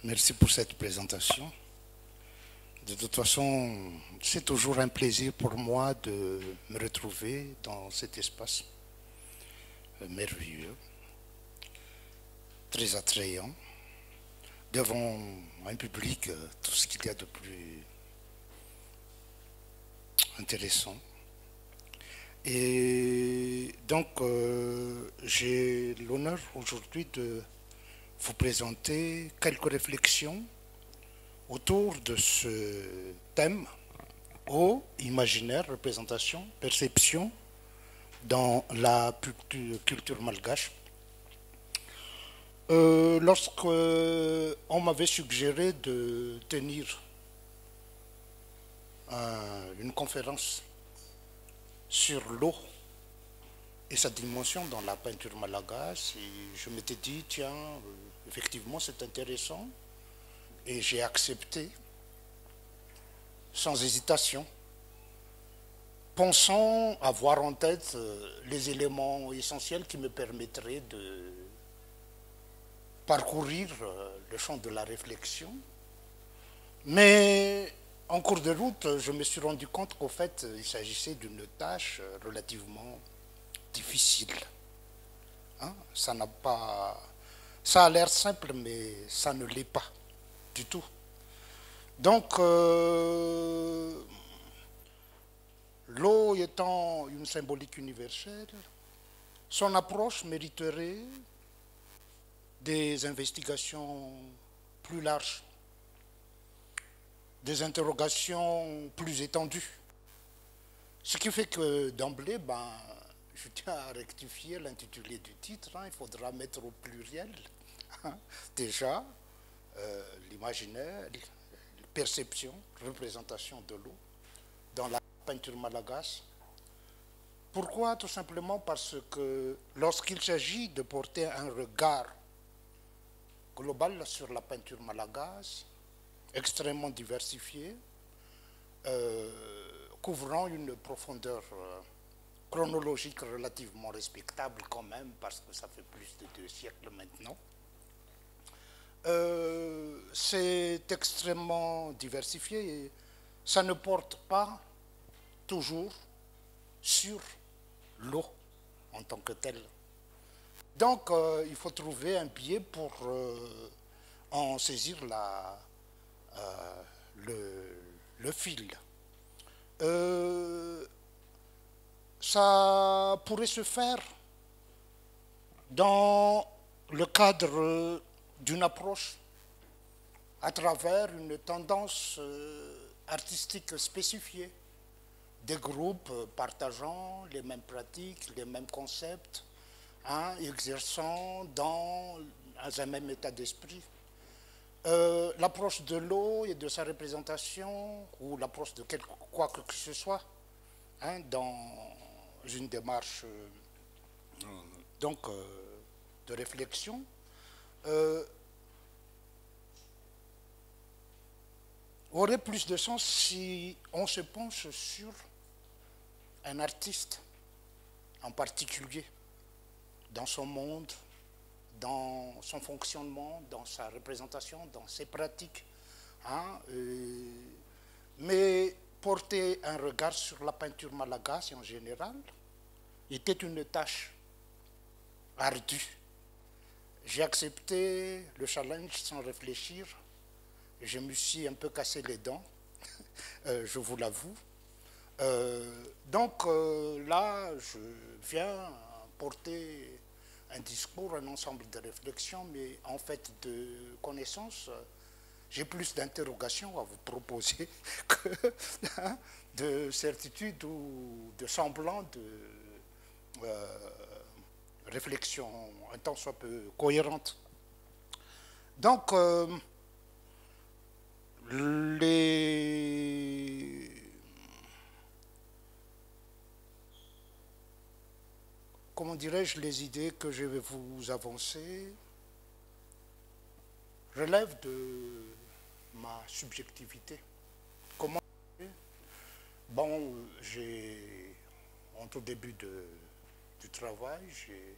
Merci pour cette présentation. De toute façon, c'est toujours un plaisir pour moi de me retrouver dans cet espace merveilleux, très attrayant, devant un public, tout ce qu'il y a de plus intéressant. Et donc, j'ai l'honneur aujourd'hui de vous présenter quelques réflexions autour de ce thème, eau, imaginaire, représentation, perception dans la culture malgache. Lorsque on m'avait suggéré de tenir une conférence sur l'eau et sa dimension dans la peinture malgache, et je m'étais dit, tiens, effectivement c'est intéressant, et j'ai accepté sans hésitation, pensant avoir en tête les éléments essentiels qui me permettraient de parcourir le champ de la réflexion. Mais en cours de route, je me suis rendu compte qu'au fait, il s'agissait d'une tâche relativement difficile. Hein? Ça a l'air simple, mais ça ne l'est pas du tout. Donc, l'eau étant une symbolique universelle, son approche mériterait des investigations plus larges, des interrogations plus étendues. Ce qui fait que d'emblée, je tiens à rectifier l'intitulé du titre, il faudra mettre au pluriel, déjà, l'imaginaire, la perception, représentation de l'eau dans la peinture malgache. Pourquoi? Tout simplement parce que lorsqu'il s'agit de porter un regard global sur la peinture malgache, extrêmement diversifiée, couvrant une profondeur chronologique relativement respectable quand même, parce que ça fait plus de 2 siècles maintenant. C'est extrêmement diversifié et ça ne porte pas toujours sur l'eau en tant que telle. Donc, il faut trouver un biais pour en saisir le fil. Ça pourrait se faire dans le cadre d'une approche à travers une tendance artistique spécifique, des groupes partageant les mêmes pratiques, les mêmes concepts, exerçant dans un même état d'esprit. L'approche de l'eau et de sa représentation, ou l'approche de quoi que ce soit, dans une démarche de réflexion, aurait plus de sens si on se penche sur un artiste en particulier, dans son monde, dans son fonctionnement, dans sa représentation, dans ses pratiques. Mais porter un regard sur la peinture malgache en général était une tâche ardue. J'ai accepté le challenge sans réfléchir. Je me suis un peu cassé les dents, je vous l'avoue. Donc là, je viens porter un discours, un ensemble de réflexions, mais en fait de connaissances, j'ai plus d'interrogations à vous proposer que de certitude ou de semblant de réflexion un tant soit peu cohérente. Donc, comment dirais-je, les idées que je vais vous avancer relèvent de ma subjectivité. Comment? Bon, en tout début du travail, j'ai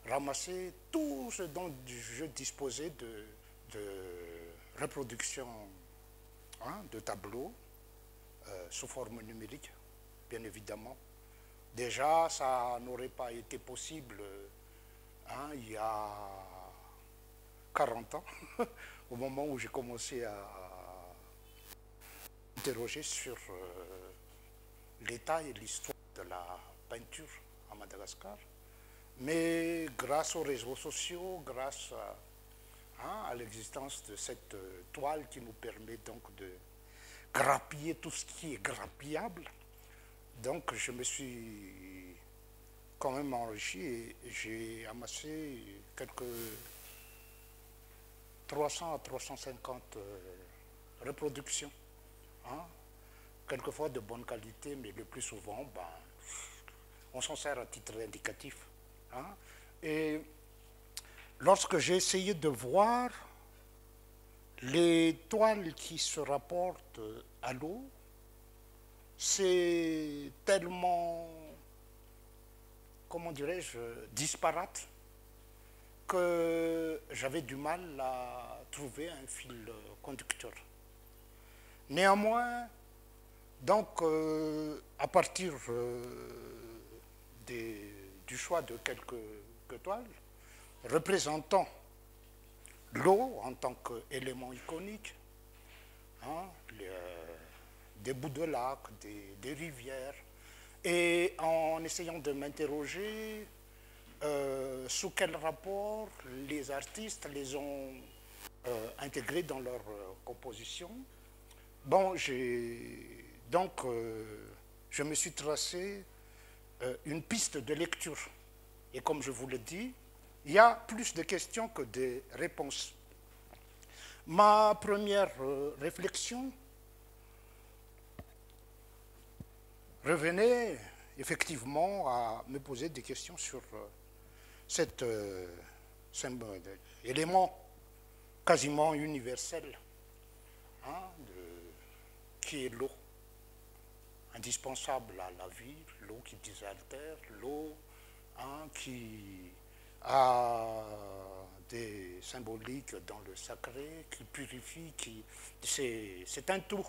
ramassé tout ce dont je disposais reproduction de tableaux sous forme numérique, bien évidemment. Déjà, ça n'aurait pas été possible il y a 40 ans, au moment où j'ai commencé à interroger sur l'état et l'histoire de la peinture à Madagascar. Mais grâce aux réseaux sociaux, grâce à l'existence de cette toile qui nous permet donc de grappiller tout ce qui est grappillable, donc je me suis quand même enrichi et j'ai amassé quelques 300 à 350 reproductions, quelquefois de bonne qualité, mais le plus souvent, on s'en sert à titre indicatif. Et lorsque j'ai essayé de voir les toiles qui se rapportent à l'eau, c'est tellement, comment dirais-je, disparate que j'avais du mal à trouver un fil conducteur. Néanmoins, donc, à partir du choix de quelques toiles représentant l'eau en tant qu'élément iconique, des bouts de lac, des rivières, et en essayant de m'interroger sous quel rapport les artistes les ont intégrés dans leur composition. Bon, donc, je me suis tracé une piste de lecture. Et comme je vous le dis, il y a plus de questions que de réponses. Ma première réflexion revenait effectivement à me poser des questions sur cet élément quasiment universel qui est l'eau, indispensable à la vie, l'eau qui désaltère, l'eau qui a des symboliques dans le sacré, qui purifie, c'est un tout.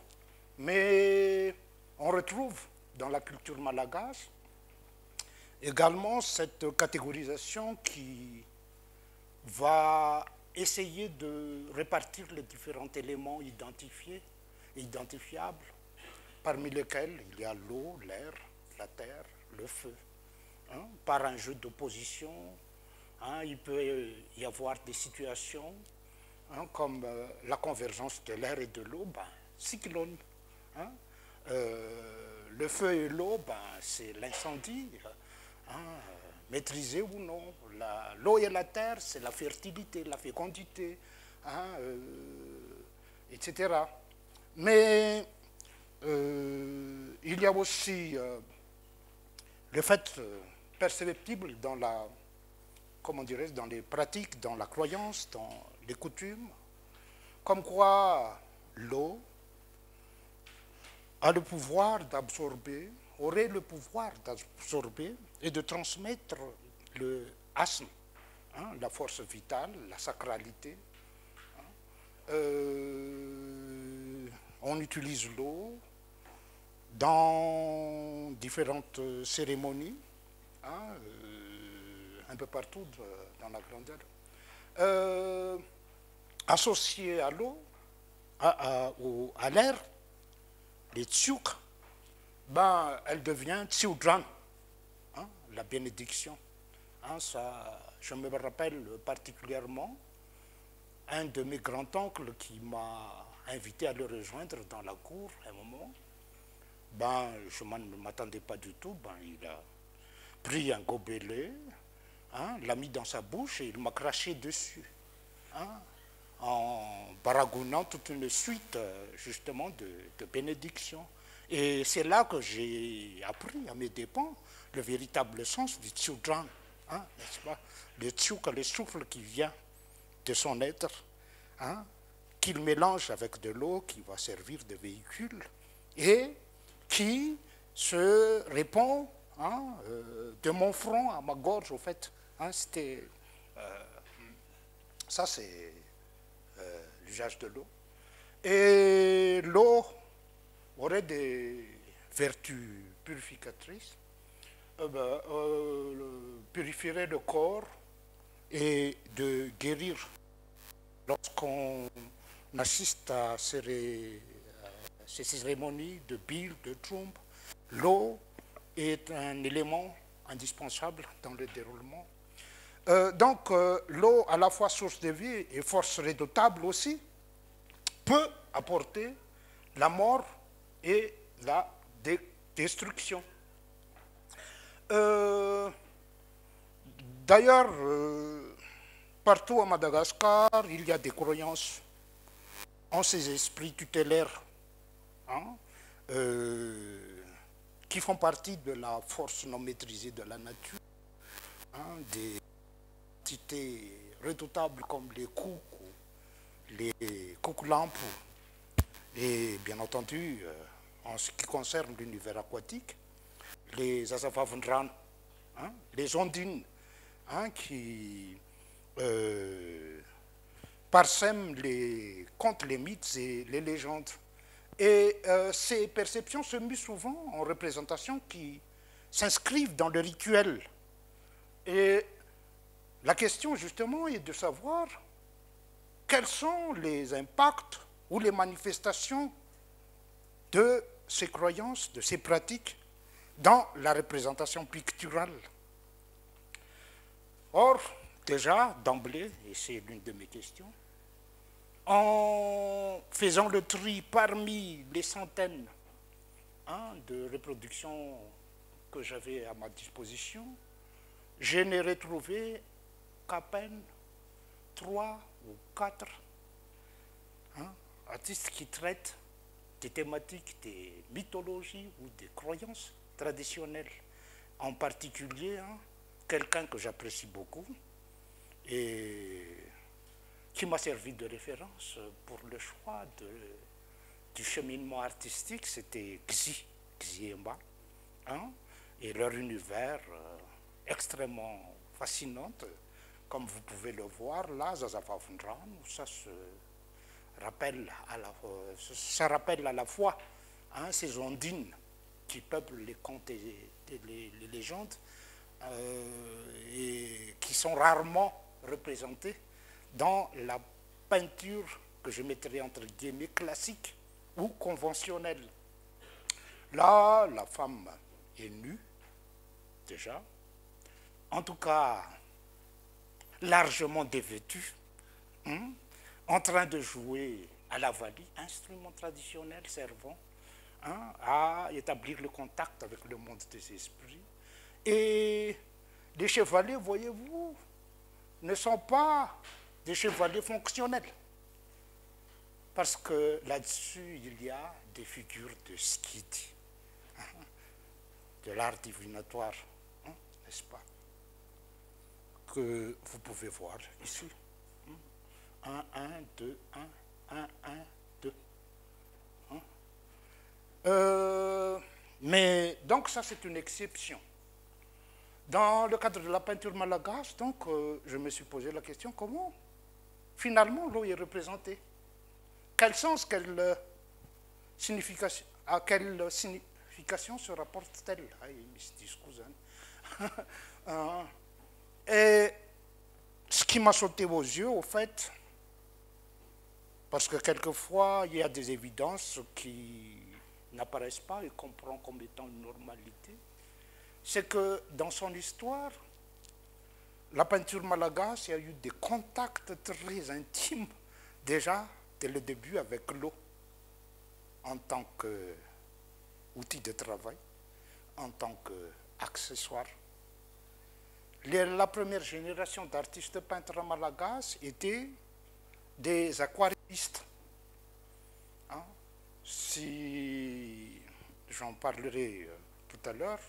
Mais on retrouve dans la culture malagasy également cette catégorisation qui va essayer de répartir les différents éléments identifiés et identifiables, parmi lesquels il y a l'eau, l'air, la terre, le feu. Par un jeu d'opposition, il peut y avoir des situations comme la convergence de l'air et de l'eau, cyclone. Le feu et l'eau, c'est l'incendie, maîtrisé ou non. L'eau et la terre, c'est la fertilité, la fécondité, etc. Mais il y a aussi le fait perceptible dans dans les pratiques, dans la croyance, dans les coutumes, comme quoi l'eau a le pouvoir d'absorber, aurait le pouvoir d'absorber et de transmettre le asthme, la force vitale, la sacralité. On utilise l'eau dans différentes cérémonies, un peu partout dans la grandeur. Associé à l'eau, à l'air, les tsiouk, elle devient tsiudran, la bénédiction. Je me rappelle particulièrement un de mes grands-oncles qui m'a invité à le rejoindre dans la cour à un moment. Je ne m'attendais pas du tout. Il a pris un gobelet, l'a mis dans sa bouche et il m'a craché dessus, en baragouinant toute une suite justement de bénédictions. Et c'est là que j'ai appris à mes dépens le véritable sens du tsiudran, n'est-ce pas? Le tsiouk, le souffle qui vient de son être, qu'il mélange avec de l'eau qui va servir de véhicule et qui se répand de mon front à ma gorge, au fait. Ça, c'est l'usage de l'eau. Et l'eau aurait des vertus purificatrices, purifierait le corps et de guérir. Lorsqu'on assiste à ces cérémonies de bile, de trompe, l'eau est un élément indispensable dans le déroulement. Donc l'eau, à la fois source de vie et force redoutable aussi, peut apporter la mort et la destruction. D'ailleurs, partout à Madagascar, il y a des croyances en ces esprits tutélaires, hein, qui font partie de la force non maîtrisée de la nature, hein, des entités redoutables comme les coucou-lampes, et bien entendu, en ce qui concerne l'univers aquatique, les Asafavundran, hein, les ondines, hein, qui parsèment les contes, les mythes et les légendes. Et ces perceptions se muent souvent en représentations qui s'inscrivent dans le rituel. Et la question, justement, est de savoir quels sont les impacts ou les manifestations de ces croyances, de ces pratiques dans la représentation picturale. Or, déjà, d'emblée, et c'est l'une de mes questions, en faisant le tri parmi les centaines, hein, de reproductions que j'avais à ma disposition, je n'ai retrouvé qu'à peine 3 ou 4, hein, artistes qui traitent des thématiques, des mythologies ou des croyances traditionnelles. En particulier, hein, quelqu'un que j'apprécie beaucoup et qui m'a servi de référence pour le choix du cheminement artistique, c'était Xiemba, hein, et leur univers extrêmement fascinant, comme vous pouvez le voir là, Zazafavundran, où ça rappelle à la fois, hein, ces ondines qui peuplent les contes et les légendes, et qui sont rarement représentées dans la peinture que je mettrais entre guillemets classique ou conventionnelle. Là, la femme est nue, déjà, en tout cas largement dévêtue, hein, en train de jouer à la valie, instrument traditionnel servant, hein, à établir le contact avec le monde des esprits. Et les chevaliers, voyez-vous, ne sont pas des chevaliers fonctionnels. Parce que là-dessus, il y a des figures de skidi, hein, de l'art divinatoire, hein, n'est-ce pas, que vous pouvez voir ici. 1, 1, 2, 1, 1, 1, 2. Hein? Mais donc ça, c'est une exception. Dans le cadre de la peinture malgache, donc, je me suis posé la question, comment finalement l'eau est représentée? Quel sens, quelle signification, à quelle signification se rapporte-t-elle? Et ce qui m'a sauté aux yeux, au fait, parce que quelquefois, il y a des évidences qui n'apparaissent pas et qu'on prend comme étant une normalité, c'est que dans son histoire, la peinture malgache a eu des contacts très intimes, déjà dès le début avec l'eau, en tant qu'outil de travail, en tant qu'accessoire. La première génération d'artistes peintres malgaches étaient des aquarellistes. Hein? Si j'en parlerai tout à l'heure.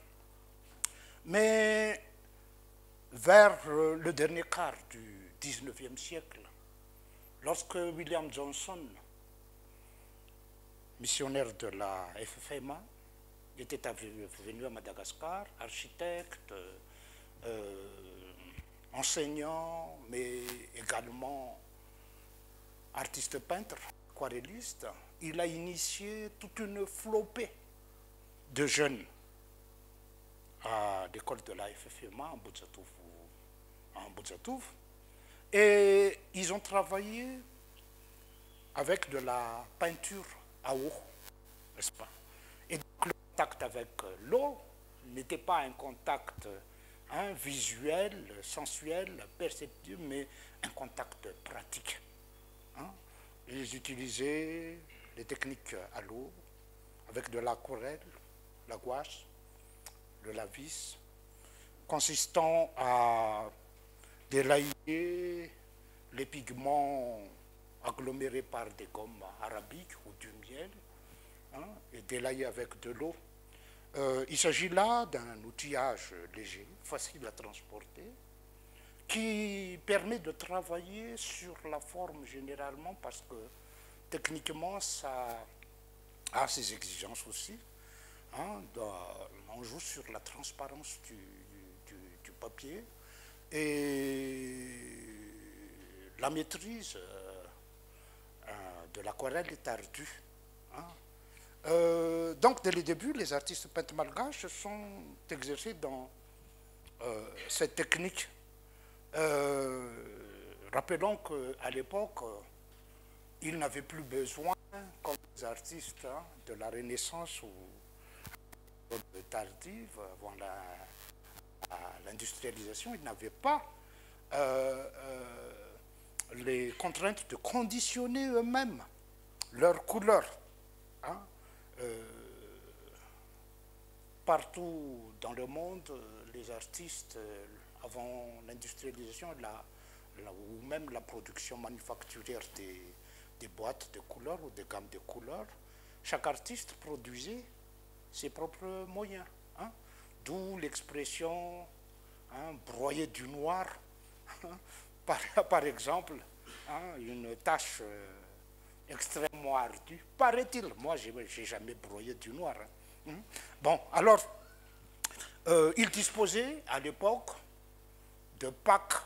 Mais vers le dernier quart du XIXe siècle, lorsque William Johnson, missionnaire de la FFMA, était venu à Madagascar, architecte, enseignant, mais également artiste peintre, aquarelliste, il a initié toute une flopée de jeunes à l'école de la FFMA en Bouzatouf. Et ils ont travaillé avec de la peinture à eau, n'est-ce pas? Et donc le contact avec l'eau n'était pas un contact visuel, sensuel, perceptible, mais un contact pratique. Ils utilisaient les techniques à l'eau avec de l'aquarelle, la gouache, le lavis, consistant à délayer les pigments agglomérés par des gommes arabiques ou du miel, et délayer avec de l'eau. Il s'agit là d'un outillage léger, facile à transporter, qui permet de travailler sur la forme généralement parce que techniquement ça a ses exigences aussi. On joue sur la transparence du papier et la maîtrise de l'aquarelle est ardue. Donc dès le début, les artistes peintres malgaches se sont exercés dans cette technique. Rappelons qu'à l'époque, ils n'avaient plus besoin, comme les artistes de la Renaissance ou tardive, avant l'industrialisation, ils n'avaient pas les contraintes de conditionner eux-mêmes leurs couleurs. Partout dans le monde, les artistes, avant l'industrialisation ou même la production manufacturière des boîtes de couleurs ou des gammes de couleurs, chaque artiste produisait ses propres moyens. D'où l'expression broyer du noir. Par exemple, une tache extrêmement ardue, paraît-il. Moi, je n'ai jamais broyé du noir. Bon, alors, il disposait à l'époque de packs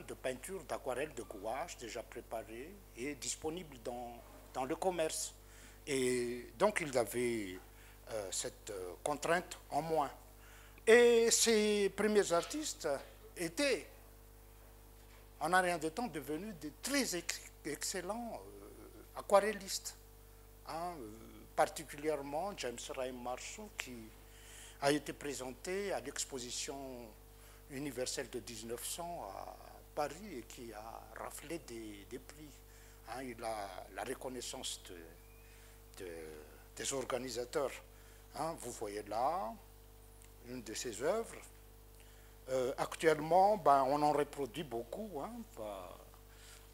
de peinture, d'aquarelle, de gouache déjà préparés et disponibles dans le commerce. Et donc, ils avaient cette contrainte en moins. Et ces premiers artistes étaient, en un rien de temps, devenus de très excellents aquarellistes. Particulièrement James Rhymes Marceau, qui a été présenté à l'exposition universelle de 1900 à Paris et qui a raflé des prix. Il a la reconnaissance des organisateurs. Vous voyez là une de ses œuvres. Actuellement, on en reproduit beaucoup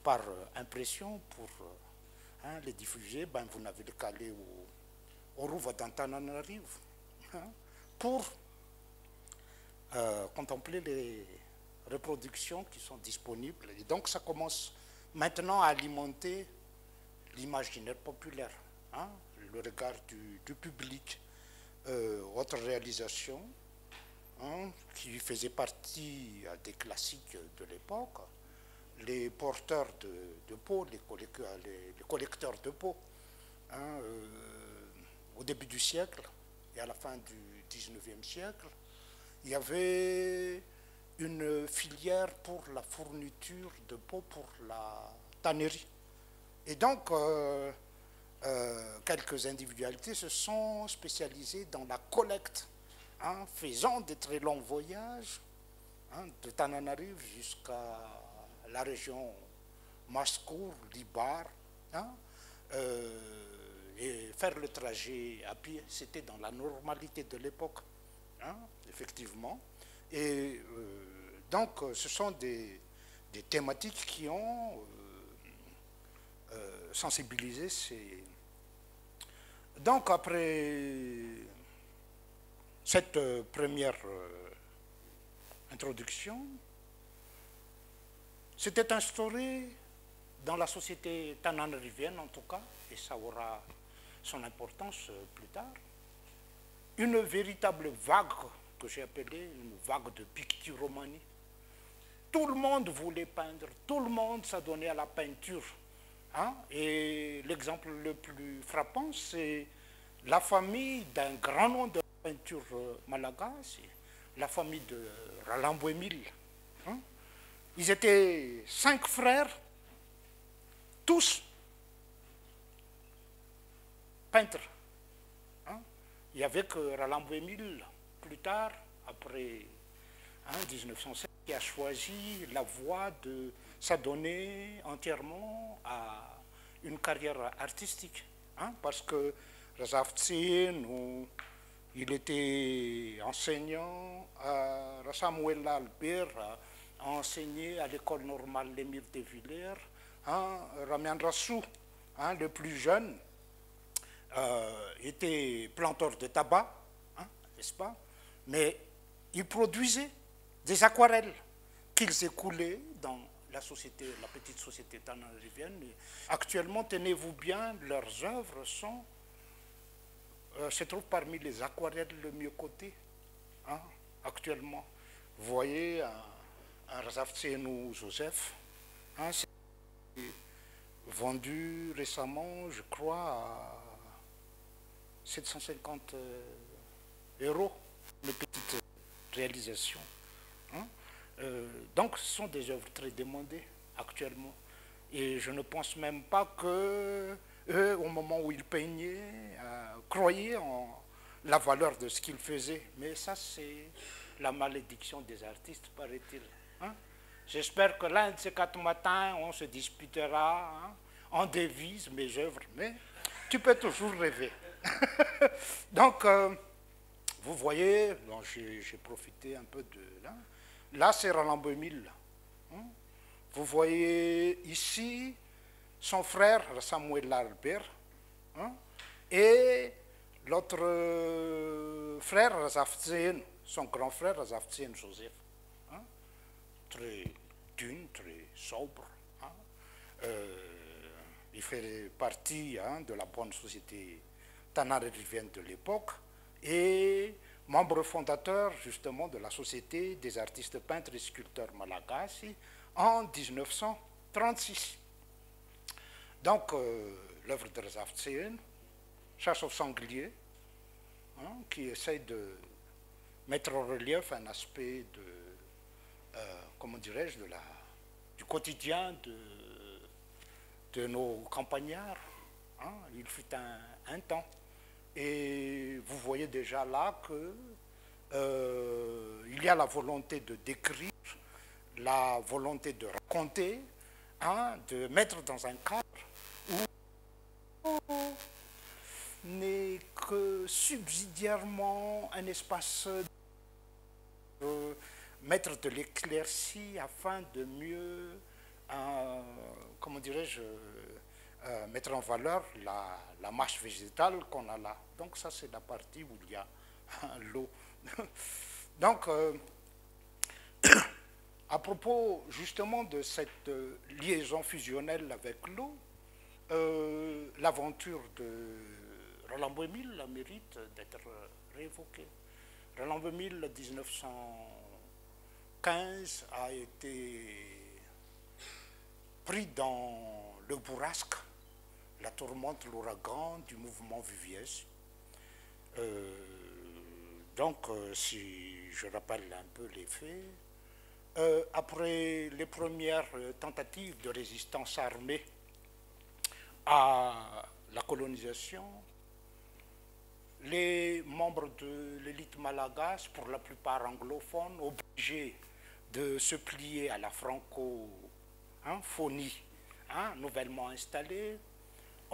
par impression pour les diffuser. Vous n'avez qu'à aller au Rouva d'Antananarivo pour contempler les reproductions qui sont disponibles. Et donc ça commence maintenant à alimenter l'imaginaire populaire, le regard du public. Autre réalisation qui faisait partie des classiques de l'époque, les porteurs de peau, les collecteurs de peau, au début du siècle et à la fin du 19e siècle, il y avait une filière pour la fourniture de peau pour la tannerie. Et donc, quelques individualités se sont spécialisées dans la collecte, faisant de très longs voyages de Tananarive jusqu'à la région Mascour, Libar, et faire le trajet à pied, c'était dans la normalité de l'époque, effectivement. Et donc, ce sont des thématiques qui ont sensibilisé ces... Donc, après cette première introduction, s'était instauré dans la société tananarivienne, en tout cas, et ça aura son importance plus tard, une véritable vague que j'ai appelée une vague de picturomanie. Tout le monde voulait peindre, tout le monde s'adonnait à la peinture, Hein, et l'exemple le plus frappant, c'est la famille d'un grand nom de peinture malagasy, la famille de Ralambouémil. Hein. Ils étaient 5 frères, tous peintres. Hein. Il n'y avait que Ralambouémil, plus tard, après 1907, qui a choisi la voie de s'adonner entièrement à une carrière artistique. Hein, parce que Razaftsine, il était enseignant, Samuel Albert a enseigné à l'école normale L'émir de Villers, hein, Ramian Rassou, hein, le plus jeune, était planteur de tabac, hein, n'est-ce pas? Mais il produisait des aquarelles qu'ils écoulaient dans la société, la petite société tanarivienne. Actuellement, tenez-vous bien, leurs œuvres se trouvent parmi les aquarelles le mieux cotées, hein, actuellement. Vous voyez un Razaftsenu Joseph, hein, c'est vendu récemment, je crois, à 750 €, une petite réalisation. Hein. Donc ce sont des œuvres très demandées actuellement. Et je ne pense même pas que eux, au moment où ils peignaient, croyaient en la valeur de ce qu'ils faisaient. Mais ça, c'est la malédiction des artistes, paraît-il. Hein. J'espère que l'un de ces 4 matins, on se disputera, hein, en devise mes œuvres, mais tu peux toujours rêver. Donc, vous voyez, j'ai profité un peu de... Là c'est Ralambouémil. Hein. Vous voyez ici son frère Samuel Albert, hein, et l'autre frère Razaftsine, son grand frère Razaftsine Joseph. Hein. Très dune, très sobre. Hein. Il fait partie, hein, de la bonne société tanarivienne de l'époque et membre fondateur justement de la Société des artistes peintres et sculpteurs malagasy en 1936. Donc l'œuvre de Razaftsine, chasse au sanglier, hein, qui essaye de mettre en relief un aspect de, comment dirais-je, du quotidien de nos campagnards. Hein. Il fut un temps. Et vous voyez déjà là que il y a la volonté de décrire, la volonté de raconter, hein, de mettre dans un cadre où n'est que subsidiairement un espace de mettre de l'éclaircie afin de mieux, comment dirais-je, mettre en valeur la mâche végétale qu'on a là. Donc ça, c'est la partie où il y a l'eau. Donc, à propos justement de cette liaison fusionnelle avec l'eau, l'aventure de Ralambouémil mérite d'être réévoquée. Ralambouémil, 1915, a été pris dans le bourrasque, la tourmente, l'ouragan du mouvement Viviès. Donc, si je rappelle un peu les faits, après les premières tentatives de résistance armée à la colonisation, les membres de l'élite malagasy, pour la plupart anglophones, obligés de se plier à la francophonie, hein, nouvellement installée,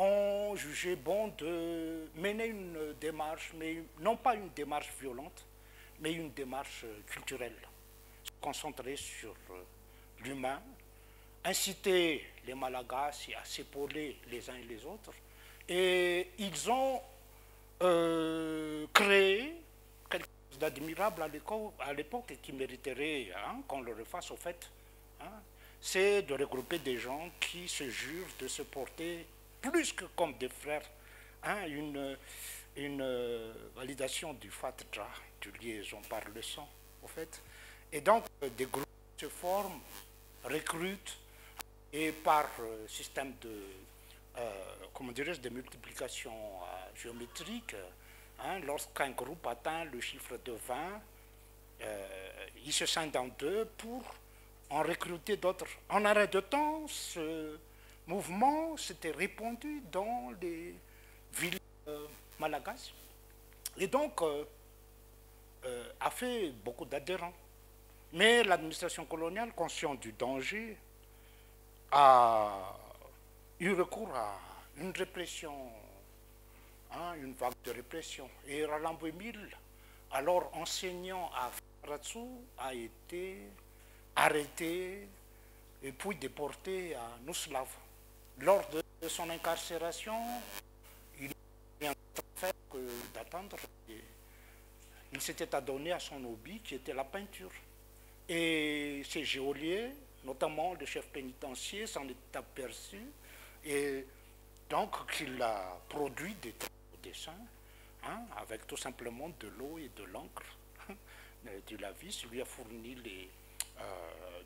ont jugé bon de mener une démarche, mais non pas une démarche violente, mais une démarche culturelle, concentrée sur l'humain, inciter les Malagasy à s'épauler les uns et les autres, et ils ont créé quelque chose d'admirable à l'époque et qui mériterait, hein, qu'on le refasse au fait, hein, c'est de regrouper des gens qui se jurent de se porter plus que comme des frères, hein, une validation du FATRA, du liaison par le sang, au fait. Et donc, des groupes se forment, recrutent, et par système comment dirais-je, des multiplications géométriques. Hein, lorsqu'un groupe atteint le chiffre de 20, il se scinde en deux pour en recruter d'autres. En arrêt de temps, ce mouvement s'était répandu dans les villes malagasy et donc a fait beaucoup d'adhérents. Mais l'administration coloniale, consciente du danger, a eu recours à une répression, hein, une vague de répression. Et Roland Emile, alors enseignant à Ratsu, a été arrêté et puis déporté à Nuslav. Lors de son incarcération, il n'y a rien que d'attendre. Il s'était adonné à son hobby qui était la peinture. Et ses geôliers, notamment le chef pénitentiaire, s'en est aperçu et donc il a produit des dessins, hein, avec tout simplement de l'eau et de l'encre, du lavis, lui a fourni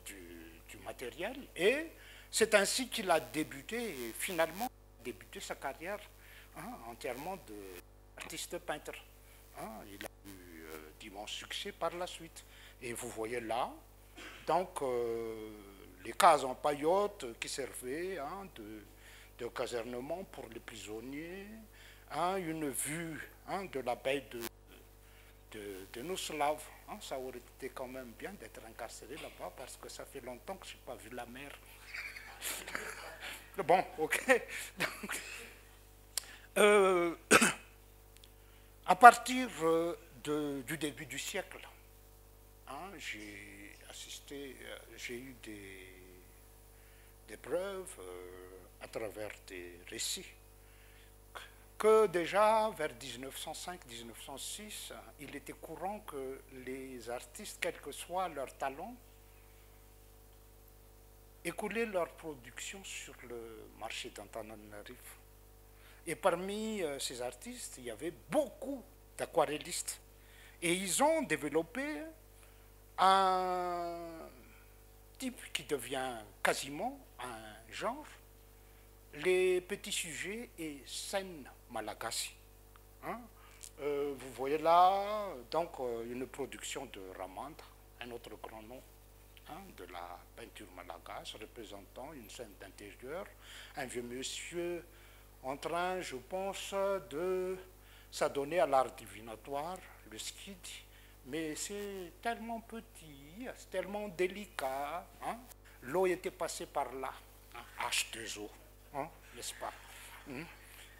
du matériel et c'est ainsi qu'il a débuté et finalement débuté sa carrière, hein, entièrement d'artiste peintre. Hein. Il a eu d'immenses succès par la suite. Et vous voyez là, donc les cases en paillotes qui servaient, hein, de casernement pour les prisonniers, hein, une vue, hein, de la baie de Nuslav. Hein, ça aurait été quand même bien d'être incarcéré là-bas parce que ça fait longtemps que je n'ai pas vu la mer. Bon, ok. Donc, à partir du début du siècle, hein, j'ai assisté, j'ai eu des preuves à travers des récits que déjà vers 1905-1906, il était courant que les artistes, quel que soit leur talent, écoulaient leur production sur le marché d'Antananarivo. Et parmi ces artistes, il y avait beaucoup d'aquarellistes. Et ils ont développé un type qui devient quasiment un genre, les petits sujets et scènes malagasy. Hein? Vous voyez là donc une production de Ramandre, un autre grand nom, hein, de la peinture malagasy, représentant une scène d'intérieur, un vieux monsieur en train, je pense, de s'adonner à l'art divinatoire, le skidi. Mais c'est tellement petit, c'est tellement délicat. Hein? L'eau était passée par là, hein? H2O, hein? N'est-ce pas?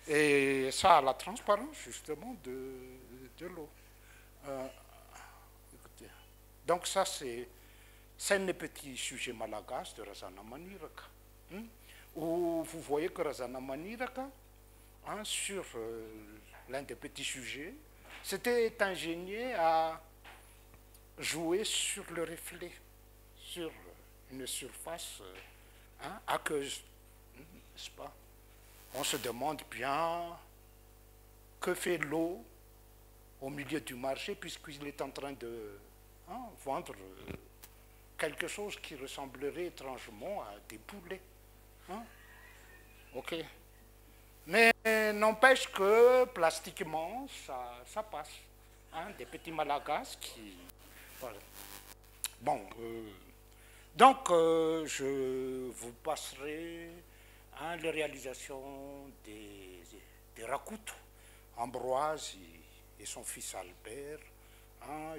Et ça a la transparence justement de l'eau. Donc ça c'est les petits sujets malagasy de Razana Maniraka. Où vous voyez que Razana Maniraka, hein, sur l'un des petits sujets, s'était ingénié à jouer sur le reflet, sur une surface, hein, aqueuse, n'est-ce pas? On se demande bien que fait l'eau au milieu du marché puisqu'il est en train de, hein, vendre quelque chose qui ressemblerait étrangement à des poulets. Hein? Ok. Mais n'empêche que plastiquement, ça passe. Hein? Des petits malagasy qui... Voilà. Bon, donc je vous passerai, hein, les réalisations des Rakout, Ambroise et son fils Albert. Hein,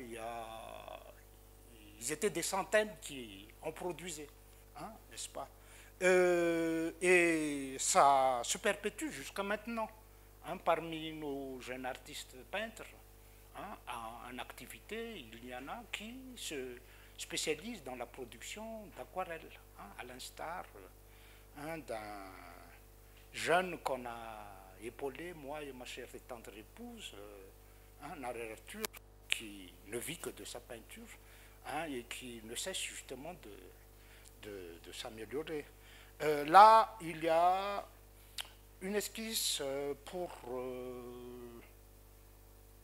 ils étaient des centaines qui en produisaient, hein, n'est-ce pas? Et ça se perpétue jusqu'à maintenant, hein, parmi nos jeunes artistes peintres, hein, en activité. Il y en a qui se spécialisent dans la production d'aquarelles, hein, à l'instar, hein, d'un jeune qu'on a épaulé, moi et ma chère et tendre épouse, hein, Nare Arthur, qui ne vit que de sa peinture, hein, et qui ne cesse justement de s'améliorer. Là, il y a une esquisse pour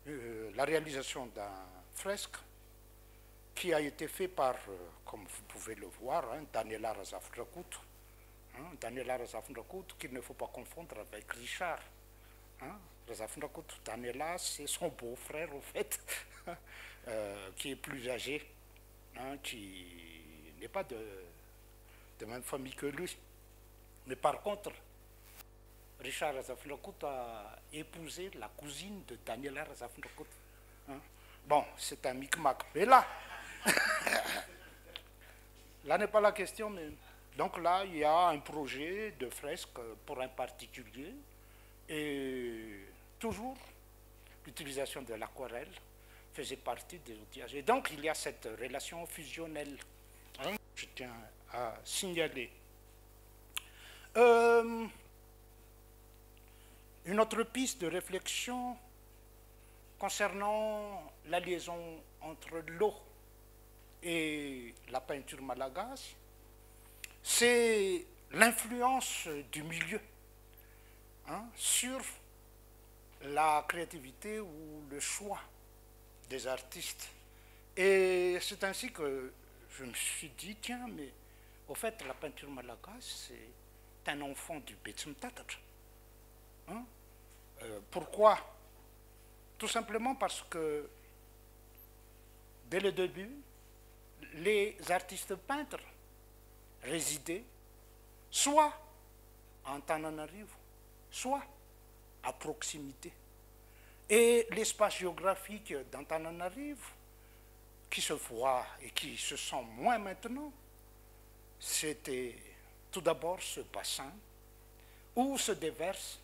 la réalisation d'un fresque qui a été fait par, comme vous pouvez le voir, hein, Daniela Razafrakout, Hein, Daniela Razafundrakut, qu'il ne faut pas confondre avec Richard. Hein, Razafundrakut, Daniela, c'est son beau-frère, au fait, qui est plus âgé, hein, qui n'est pas de même famille que lui. Mais par contre, Richard Razafundrakut a épousé la cousine de Daniela Razafundrakut. Hein. Bon, c'est un micmac. Mais là, là n'est pas la question, mais donc là, il y a un projet de fresque pour un particulier et toujours l'utilisation de l'aquarelle faisait partie des outillages. Et donc, il y a cette relation fusionnelle, hein, je tiens à signaler. Une autre piste de réflexion concernant la liaison entre l'eau et la peinture malgache, c'est l'influence du milieu, hein, sur la créativité ou le choix des artistes. Et c'est ainsi que je me suis dit, tiens, mais au fait, la peinture malgache, c'est un enfant du Betsum Tatar. Hein? Pourquoi? Tout simplement parce que, dès le début, les artistes peintres résidaient soit en Antananarivo, soit à proximité. Et l'espace géographique d'Antananarivo, qui se voit et qui se sent moins maintenant, c'était tout d'abord ce bassin où se déversent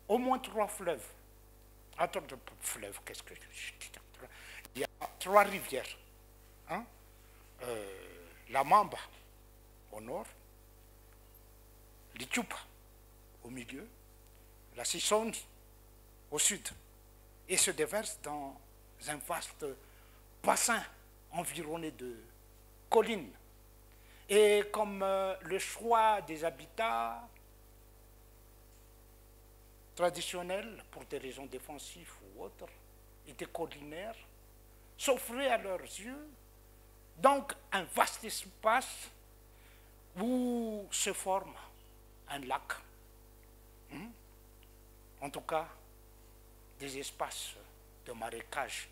au moins 3 fleuves. Attends, fleuves, qu'est-ce que je dis? Il y a 3 rivières. Hein? La Mamba au nord, l'Itchupa au milieu, la Sissondi au sud, et se déverse dans un vaste bassin environné de collines. Et comme le choix des habitats traditionnels, pour des raisons défensives ou autres, était collinaire, s'offrait à leurs yeux donc un vaste espace où se forme un lac. En tout cas, des espaces de marécage.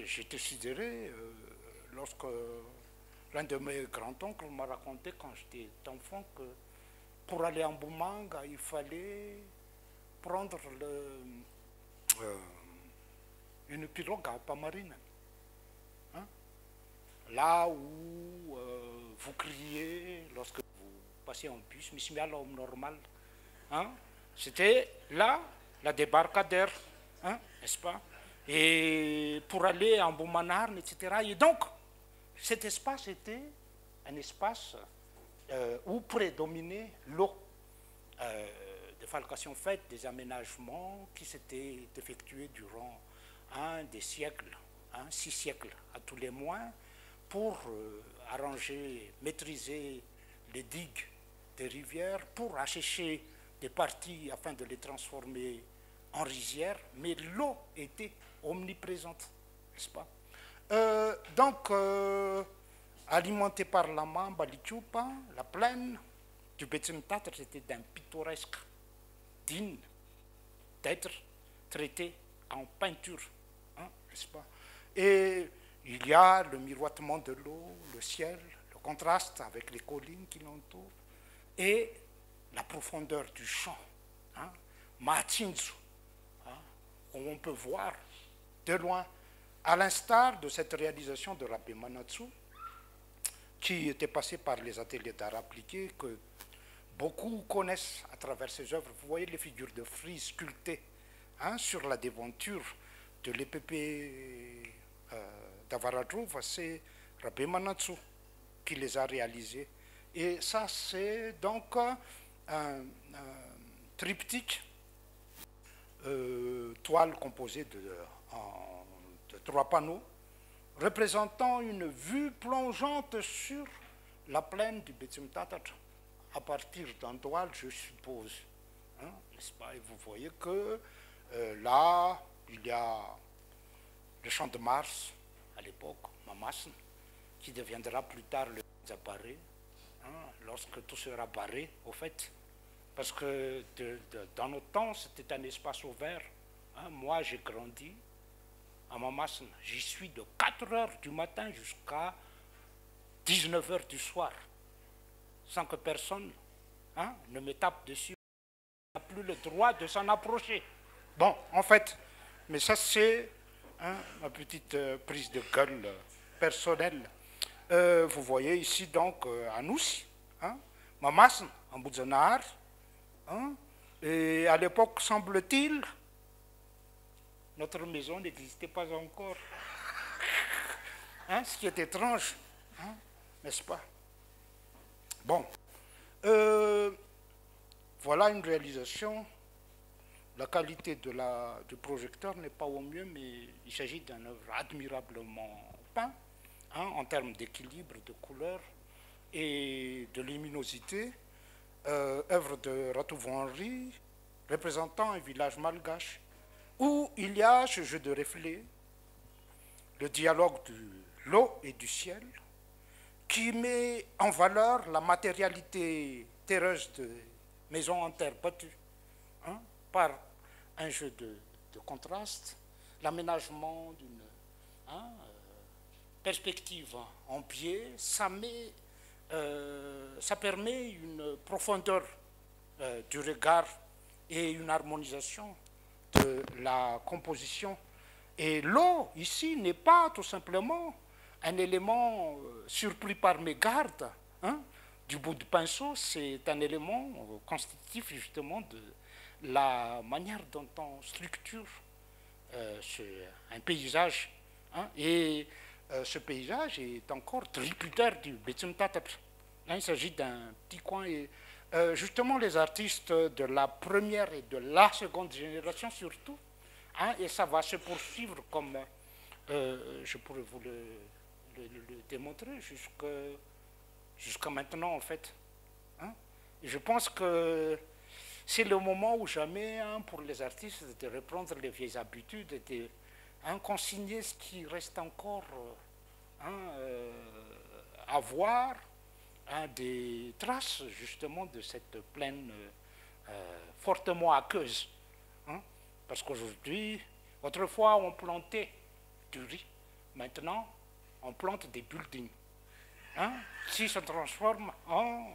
J'étais sidéré lorsque l'un de mes grands-oncles m'a raconté quand j'étais enfant que pour aller en Boumanga, il fallait prendre une pirogue à Pamarine. Hein? Là où vous criez lorsque vous passez en bus, mais à l'homme normal. Hein? C'était là la débarcadère, hein, n'est-ce pas? Et pour aller en Boumanarn, etc. Et donc, cet espace était un espace où prédominait l'eau. Des falcations faites, des aménagements qui s'étaient effectués durant des siècles, 6 siècles à tous les moins, pour arranger, maîtriser les digues des rivières, pour assécher des parties afin de les transformer en rizières, mais l'eau était omniprésente, n'est-ce pas? Donc, alimentée par la Mamba, l'Itchupa, la plaine du Betsum Tatar, c'était d'un pittoresque digne d'être traité en peinture, hein, n'est-ce pas? Et il y a le miroitement de l'eau, le ciel, le contraste avec les collines qui l'entourent, et la profondeur du champ, hein, Machinzu, hein, où on peut voir de loin, à l'instar de cette réalisation de Rabbi Manatsu, qui était passé par les ateliers d'art appliqué, que beaucoup connaissent à travers ses œuvres. Vous voyez les figures de frise sculptées, hein, sur la devanture de l'EPP d'Avaradrova, c'est Rabbi Manatsu qui les a réalisées. Et ça, c'est donc un triptyque, toile composée de 3 panneaux, représentant une vue plongeante sur la plaine du Betsum Tatar, à partir d'un toile, je suppose. Hein, n'est-ce pas? Et vous voyez que là, il y a le champ de Mars, à l'époque, Mamassen, qui deviendra plus tard le appareil, lorsque tout sera barré, au fait. Parce que dans notre temps, c'était un espace ouvert. Moi, j'ai grandi à Mamassana. J'y suis de 4 heures du matin jusqu'à 19 heures du soir, sans que personne ne me tape dessus. On n'a plus le droit de s'en approcher. Bon, en fait, mais ça c'est ma petite prise de gueule personnelle. Vous voyez ici donc à Noussi, Mamassana, en Boudzanar, et à l'époque, semble-t-il, notre maison n'existait pas encore. Ce qui est étrange, n'est-ce pas? Bon, voilà une réalisation. La qualité du projecteur n'est pas au mieux, mais il s'agit d'une œuvre admirablement peinte, en termes d'équilibre, de couleur et de luminosité. Œuvre de Ratouvo Henry, représentant un village malgache, où il y a ce jeu de reflets, le dialogue de l'eau et du ciel, qui met en valeur la matérialité terrestre de maisons en terre battue, par un jeu de contraste, l'aménagement d'une perspective en pied, ça permet une profondeur du regard et une harmonisation de la composition. Et l'eau, ici, n'est pas tout simplement un élément surpris par mes gardes, du bout du pinceau, c'est un élément constitutif justement de la manière dont on structure un paysage. Et ce paysage est encore tributaire du Betsum Tatat. Il s'agit d'un petit coin. Et justement, les artistes de la première et de la seconde génération surtout, et ça va se poursuivre comme je pourrais vous le démontrer jusqu'à maintenant, en fait. Et je pense que c'est le moment ou jamais pour les artistes de reprendre les vieilles habitudes, de consigner ce qui reste encore à voir, des traces justement de cette plaine fortement aqueuse. Parce qu'aujourd'hui, autrefois on plantait du riz, maintenant on plante des buildings. Si ça transforme en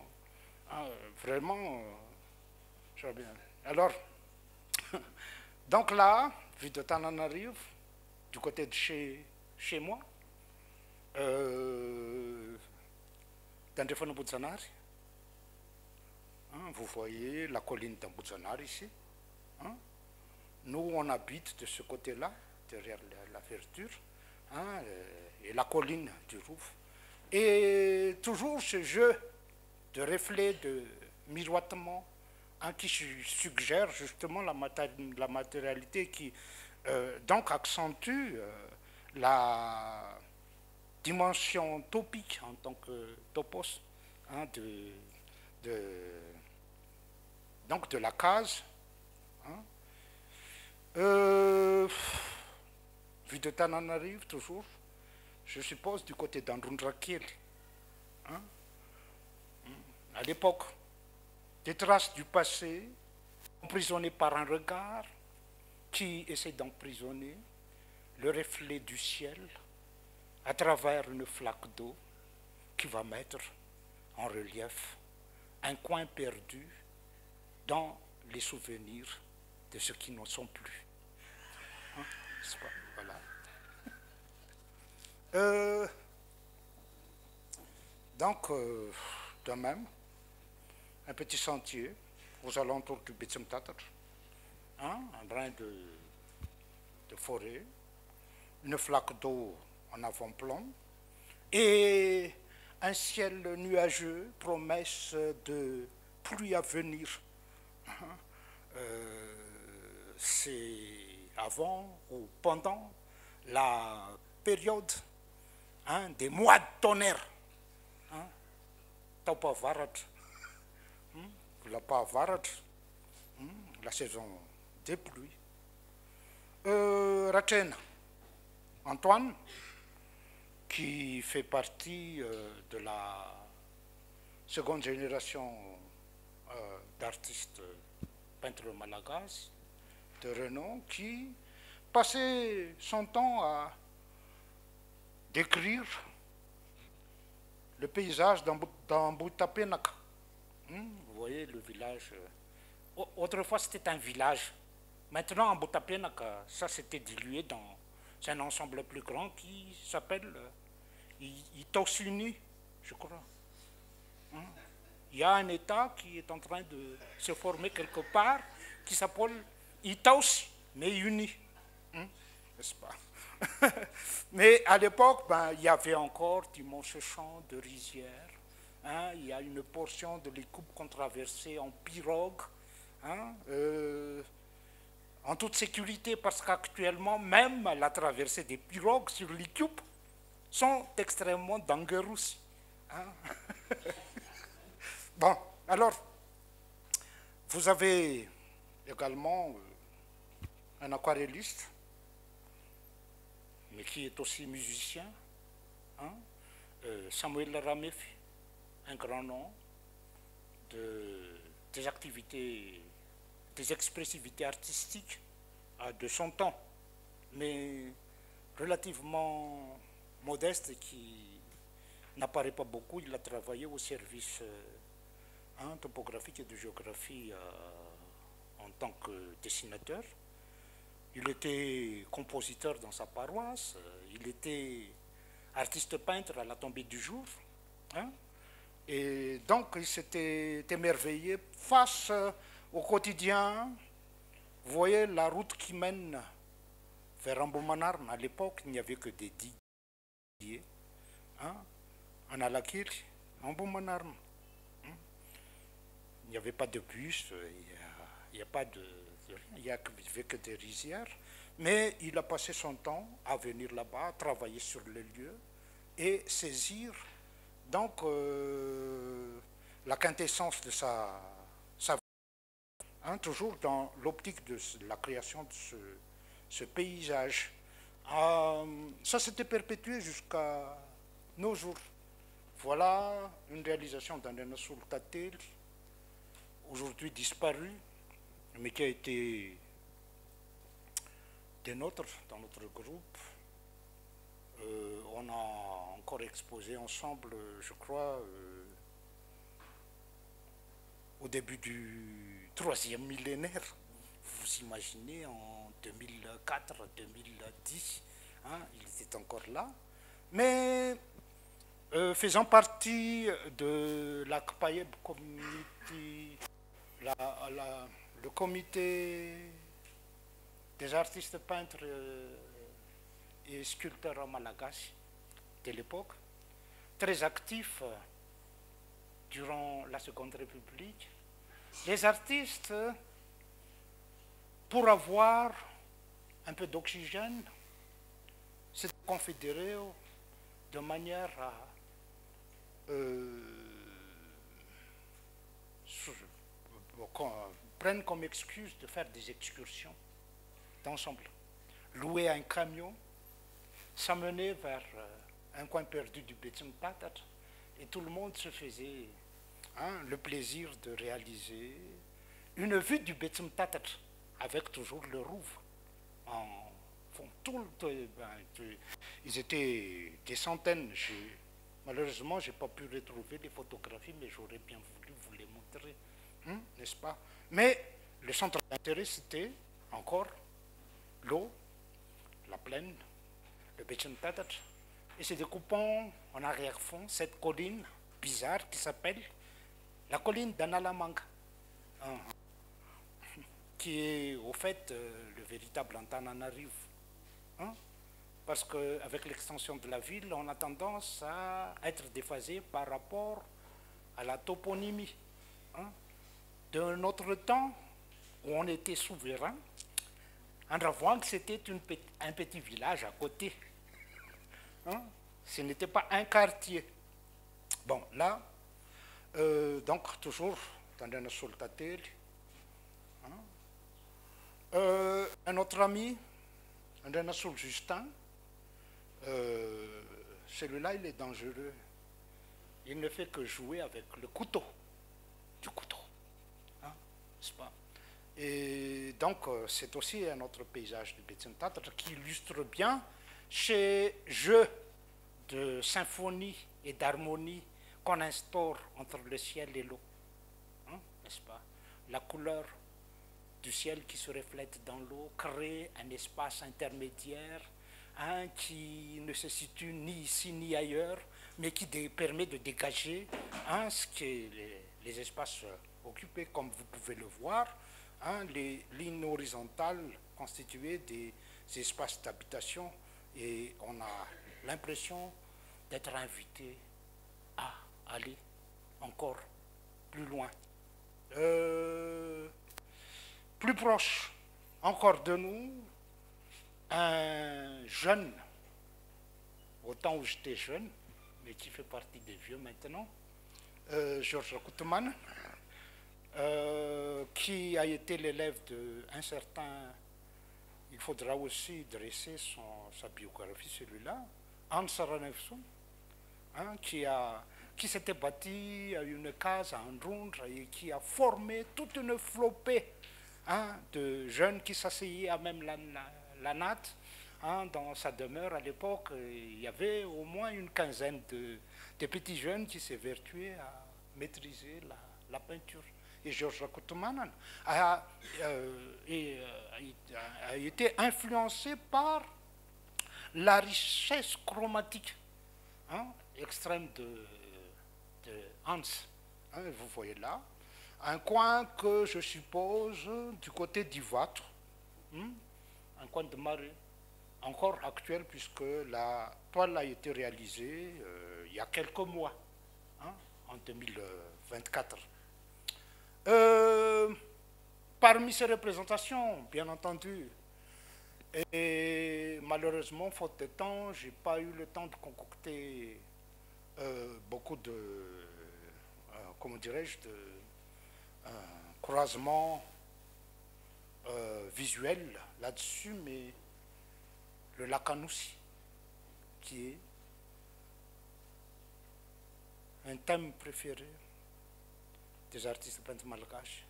vraiment... Alors, donc là, vu de Tananarive, du côté de chez moi, dans le Boudzanar, vous voyez la colline de Boudzanar ici. Nous, on habite de ce côté-là, derrière la verdure, et la colline du Rouf. Et toujours ce jeu de reflets, de miroitement, qui suggère justement la matérialité qui donc accentue la dimension topique en tant que topos donc de la case. Vu de Tananarive toujours, je suppose du côté d'Andrundrakil. À l'époque, des traces du passé, emprisonnées par un regard qui essaie d'emprisonner le reflet du ciel à travers une flaque d'eau qui va mettre en relief un coin perdu dans les souvenirs de ceux qui n'en sont plus. Voilà. Donc, de même, un petit sentier aux alentours du Betsum Tatat, un brin de forêt, une flaque d'eau en avant-plan et un ciel nuageux, promesse de pluie à venir. C'est avant ou pendant la période des mois de tonnerre. Taupa Varat, la saison des pluies. Ratchen, Antoine, qui fait partie de la seconde génération d'artistes peintres malagasy de renom, qui passait son temps à décrire le paysage dans Boutapenaka. Vous voyez le village. Autrefois, c'était un village. Maintenant, en Boutapenaka, ça s'était dilué dans un ensemble plus grand qui s'appelle Itosuni, je crois. Il y a un État qui est en train de se former quelque part, qui s'appelle Itaos, mais uni. N'est-ce pas? Mais à l'époque, il y avait encore d'immenses champs de rizières. Il y a une portion de l'Écoupe qu'on traversait en pirogue, en toute sécurité, parce qu'actuellement, même la traversée des pirogues sur l'Écoupe sont extrêmement dangereuses. Bon, alors, vous avez également un aquarelliste, mais qui est aussi musicien, Samuel Ramefi, un grand nom des activités, des expressivités artistiques de son temps, mais relativement modeste et qui n'apparaît pas beaucoup. Il a travaillé au service topographique et de géographie en tant que dessinateur. Il était compositeur dans sa paroisse, il était artiste peintre à la tombée du jour. Et donc il s'était émerveillé face au quotidien. Vous voyez la route qui mène vers Ambomanarm. À l'époque, il n'y avait que des diguiers. En Alakir, Ambomanarm. Il n'y avait pas de bus, il n'y a pas de... Il n'y avait que des rizières, mais il a passé son temps à venir là-bas, travailler sur les lieux et saisir donc la quintessence de sa vie, toujours dans l'optique de la création de ce paysage. Ça s'était perpétué jusqu'à nos jours. Voilà une réalisation d'Andena Sultatel, aujourd'hui disparue, mais qui a été des nôtres dans notre groupe. On a encore exposé ensemble, je crois, au début du 3e millénaire. Vous imaginez, en 2004-2010, il était encore là. Mais faisant partie de la CPAEB Community, le comité des artistes peintres et sculpteurs malagasy de l'époque, très actifs durant la Seconde République, les artistes, pour avoir un peu d'oxygène, s'étaient confédérés de manière à prennent comme excuse de faire des excursions d'ensemble. Louer un camion, s'amener vers un coin perdu du Bétum Tatat, et tout le monde se faisait le plaisir de réaliser une vue du Bétum Tatat avec toujours le Rouvre. Ils étaient des centaines. Malheureusement, je n'ai pas pu retrouver les photographies, mais j'aurais bien voulu vous les montrer, n'est-ce pas? Mais le centre d'intérêt, c'était encore l'eau, la plaine, le Bétum Tatat, et se découpant en arrière-fond cette colline bizarre qui s'appelle la colline d'Analamanga, qui est au fait le véritable Antananarivo. Parce qu'avec l'extension de la ville, on a tendance à être déphasé par rapport à la toponymie. D'un autre temps, où on était souverain, Andravang, c'était un petit village à côté. Ce n'était pas un quartier. Bon, là, donc toujours dans un Sultatel, un autre ami, un Sul Justin, celui-là, il est dangereux. Il ne fait que jouer avec le couteau, du couteau, hein, n'est-ce pas? Et donc, c'est aussi un autre paysage du Betzenthéâtre qui illustre bien ces jeux de symphonie et d'harmonie qu'on instaure entre le ciel et l'eau, hein, n'est-ce pas? La couleur du ciel qui se reflète dans l'eau crée un espace intermédiaire, hein, qui ne se situe ni ici ni ailleurs, mais qui permet de dégager, hein, ce que les espaces occupés, comme vous pouvez le voir, hein, les lignes horizontales constituées des espaces d'habitation, et on a l'impression d'être invité à aller encore plus loin. Plus proche encore de nous, un jeune, au temps où j'étais jeune, mais qui fait partie des vieux maintenant, Georges Koutman, qui a été l'élève d'un certain, il faudra aussi dresser sa biographie, celui-là, Hans Ranefsson, hein, qui s'était bâti à une case à Andrundre et qui a formé toute une flopée, hein, de jeunes qui s'asseyaient à même la natte, hein, dans sa demeure à l'époque. Il y avait au moins une quinzaine de petits jeunes qui s'évertuaient à maîtriser la peinture. Et Georges Koutman a été influencé par la richesse chromatique, hein, extrême de Hans. Hein, vous voyez là, un coin que je suppose du côté d'Ivâtre, hein, un coin de marée, encore actuel puisque la toile a été réalisée il y a quelques mois, hein, en 2024. Parmi ces représentations, bien entendu, et malheureusement, faute de temps, je n'ai pas eu le temps de concocter beaucoup de, comment dirais-je, de croisements visuels là-dessus, mais le Lakanoussi, qui est un thème préféré des artistes peintres malgaches.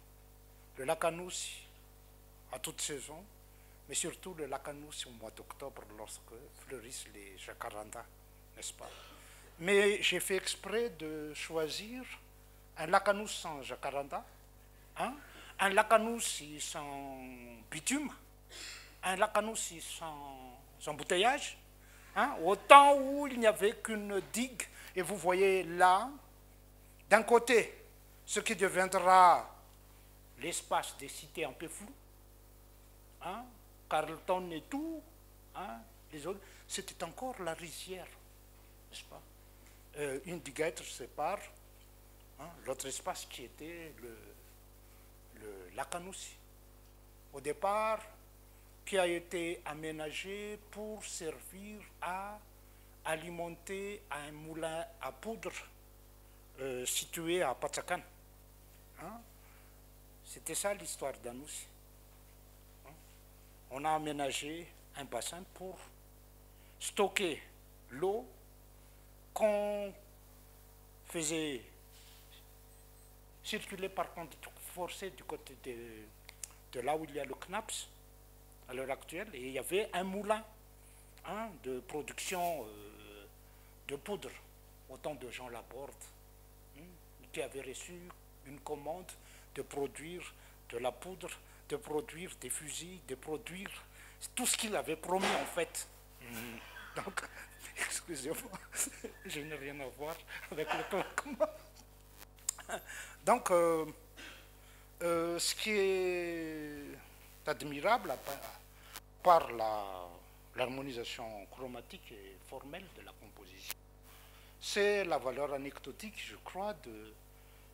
Le Lakanoussi à toute saison, mais surtout le Lakanoussi au mois d'octobre lorsque fleurissent les jacarandas, n'est-ce pas? Mais j'ai fait exprès de choisir un Lakanous sans jacaranda, hein, un Lakanoussi sans bitume, un Lakanoussi sans embouteillage, hein, au temps où il n'y avait qu'une digue. Et vous voyez là, d'un côté, ce qui deviendra l'espace des cités un peu flou, hein, Carleton et tout, hein, les autres, c'était encore la rizière, n'est-ce pas? Une diguette sépare, hein, l'autre espace qui était le Lakanoussi. Au départ, qui a été aménagé pour servir à alimenter un moulin à poudre situé à Patsakan. Hein? C'était ça l'histoire d'Anoussi. Hein? On a aménagé un bassin pour stocker l'eau qu'on faisait circuler par contre forcé du côté de là où il y a le CNAPS à l'heure actuelle, et il y avait un moulin, hein, de production de poudre, autant de Jean Laborde, hein, qui avait reçu une commande de produire de la poudre, de produire des fusils, de produire tout ce qu'il avait promis en fait. Donc, excusez-moi, je n'ai rien à voir avec le claquement. Donc, ce qui est admirable par l'harmonisation chromatique et formelle de la composition, c'est la valeur anecdotique, je crois, de